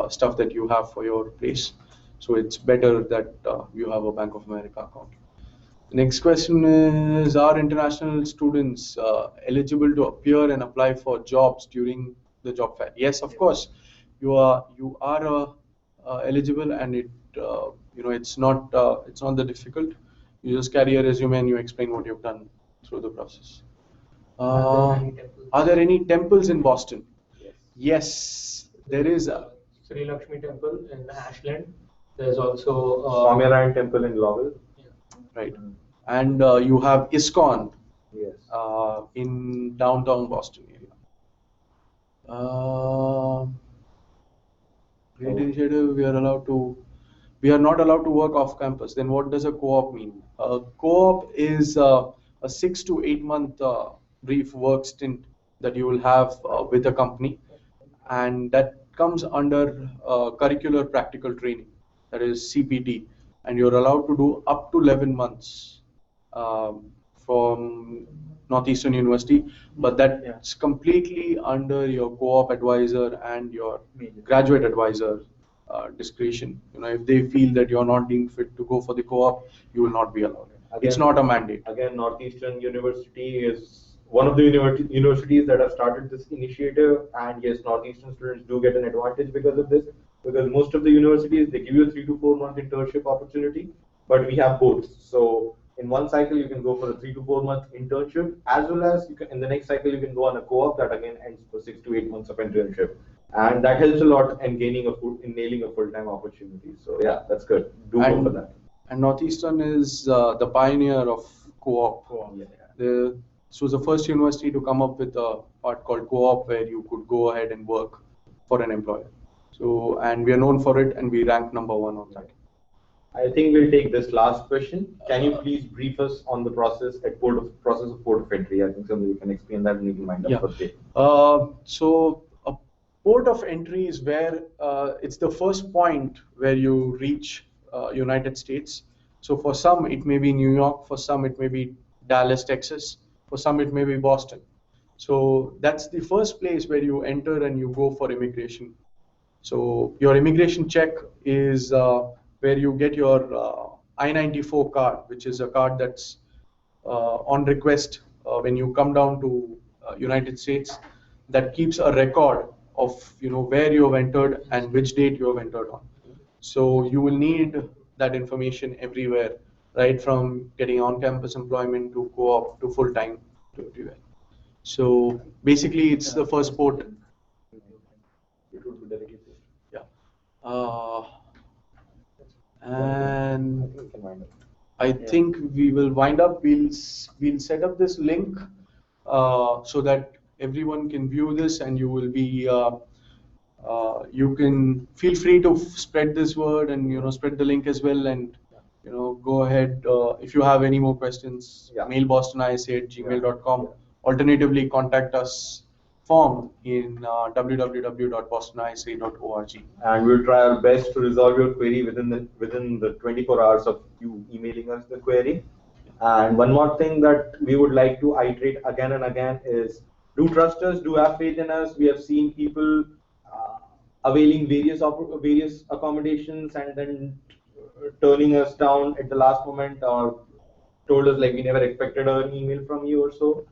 stuff that you have for your place. So it's better that you have a Bank of America account. The next question is: are international students eligible to appear and apply for jobs during the job fair? Yes, of course, you are eligible, and it's not that difficult. You just carry a resume and you explain what you've done through the process. Are there any temples in Boston? Yes, there is. Sri Lakshmi Temple in Ashland. There's also Swaminarayan Temple in Lowell. Right. And you have ISKCON Yes. in downtown Boston area. Great initiative. We are not allowed to work off campus. Then what does a co-op mean? A co-op is a a 6 to 8 month brief work stint that you will have with a company, and that comes under curricular practical training, that is CPT, and you're allowed to do up to 11 months from Northeastern University, but that's completely under your co-op advisor and your graduate advisor discretion. If they feel that you're not being fit to go for the co-op, you will not be allowed. It's not a mandate. Again, Northeastern University is one of the universities that have started this initiative, and yes, Northeastern students do get an advantage because of this. Because most of the universities, they give you a 3 to 4 month internship opportunity, but we have both. So in one cycle, you can go for a 3 to 4 month internship, as well as you can, in the next cycle, you can go on a co-op that again ends for 6 to 8 months of internship, and that helps a lot in nailing a full-time opportunity. So yeah, that's good. Do go for that. And Northeastern is the pioneer of co-op. This was the first university to come up with a part called co-op, where you could go ahead and work for an employer. So, and we are known for it, and we rank #1 on that. I think we'll take this last question. Can you please brief us on the process of port of entry? I think somebody can explain that, and we can wind up for the day. So a port of entry is where it's the first point where you reach United States. So for some it may be New York, for some it may be Dallas, Texas, for some it may be Boston. So that's the first place where you enter and you go for immigration. So your immigration check is where you get your I-94 card, which is a card that's on request when you come down to United States, that keeps a record of where you have entered and which date you have entered on. So you will need that information everywhere, right from getting on-campus employment to co-op to full-time to everywhere. So basically, it's the first port. Yeah. And I think we will wind up. We'll set up this link so that everyone can view this, and you will be. You can feel free to spread this word and spread the link as well, and go ahead. If you have any more questions, mail bostonisa@gmail.com. Alternatively, contact us form in www.bostonisa.org. And we'll try our best to resolve your query within the 24 hours of you emailing us the query. And one more thing that we would like to iterate again and again is, do trust us, do have faith in us. We have seen people availing various accommodations and then turning us down at the last moment, or told us like we never expected an email from you or so.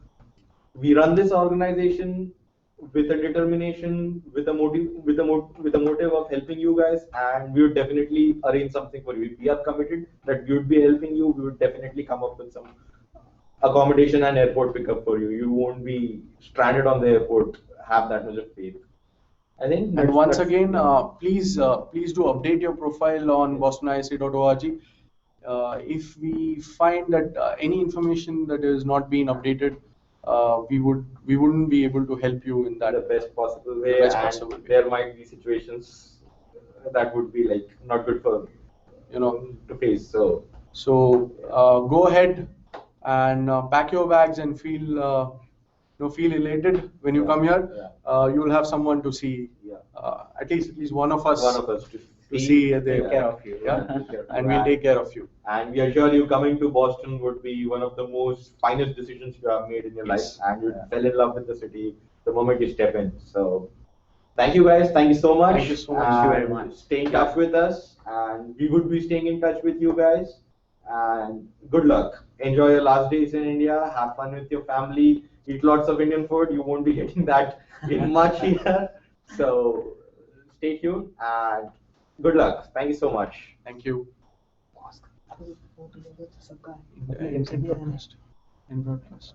We run this organization with a determination, with a motive of helping you guys, and we would definitely arrange something for you. If we are committed that we would be helping you, we would definitely come up with some accommodation and airport pickup for you. You won't be stranded on the airport. Have that much of faith. I think. And once again, please do update your profile on bostonisa.org. If we find that any information that is not being updated, we wouldn't be able to help you in that the best possible way. There might be situations that would be like not good for to face. So go ahead and pack your bags and feel elated when you come here. You will have someone to see, at least one of us to see take care of you. And we'll take care of you. And we assure you, coming to Boston would be one of the most finest decisions you have made in your life, and you fell in love with the city the moment you step in. So thank you guys, thank you so much. Thank you so much. Thank you very much. Stay in touch with us, and we would be staying in touch with you guys. And good luck. Enjoy your last days in India. Have fun with your family. Eat lots of Indian food. You won't be getting that in much here. So stay tuned and good luck. Thank you so much. Thank you. In broadcast.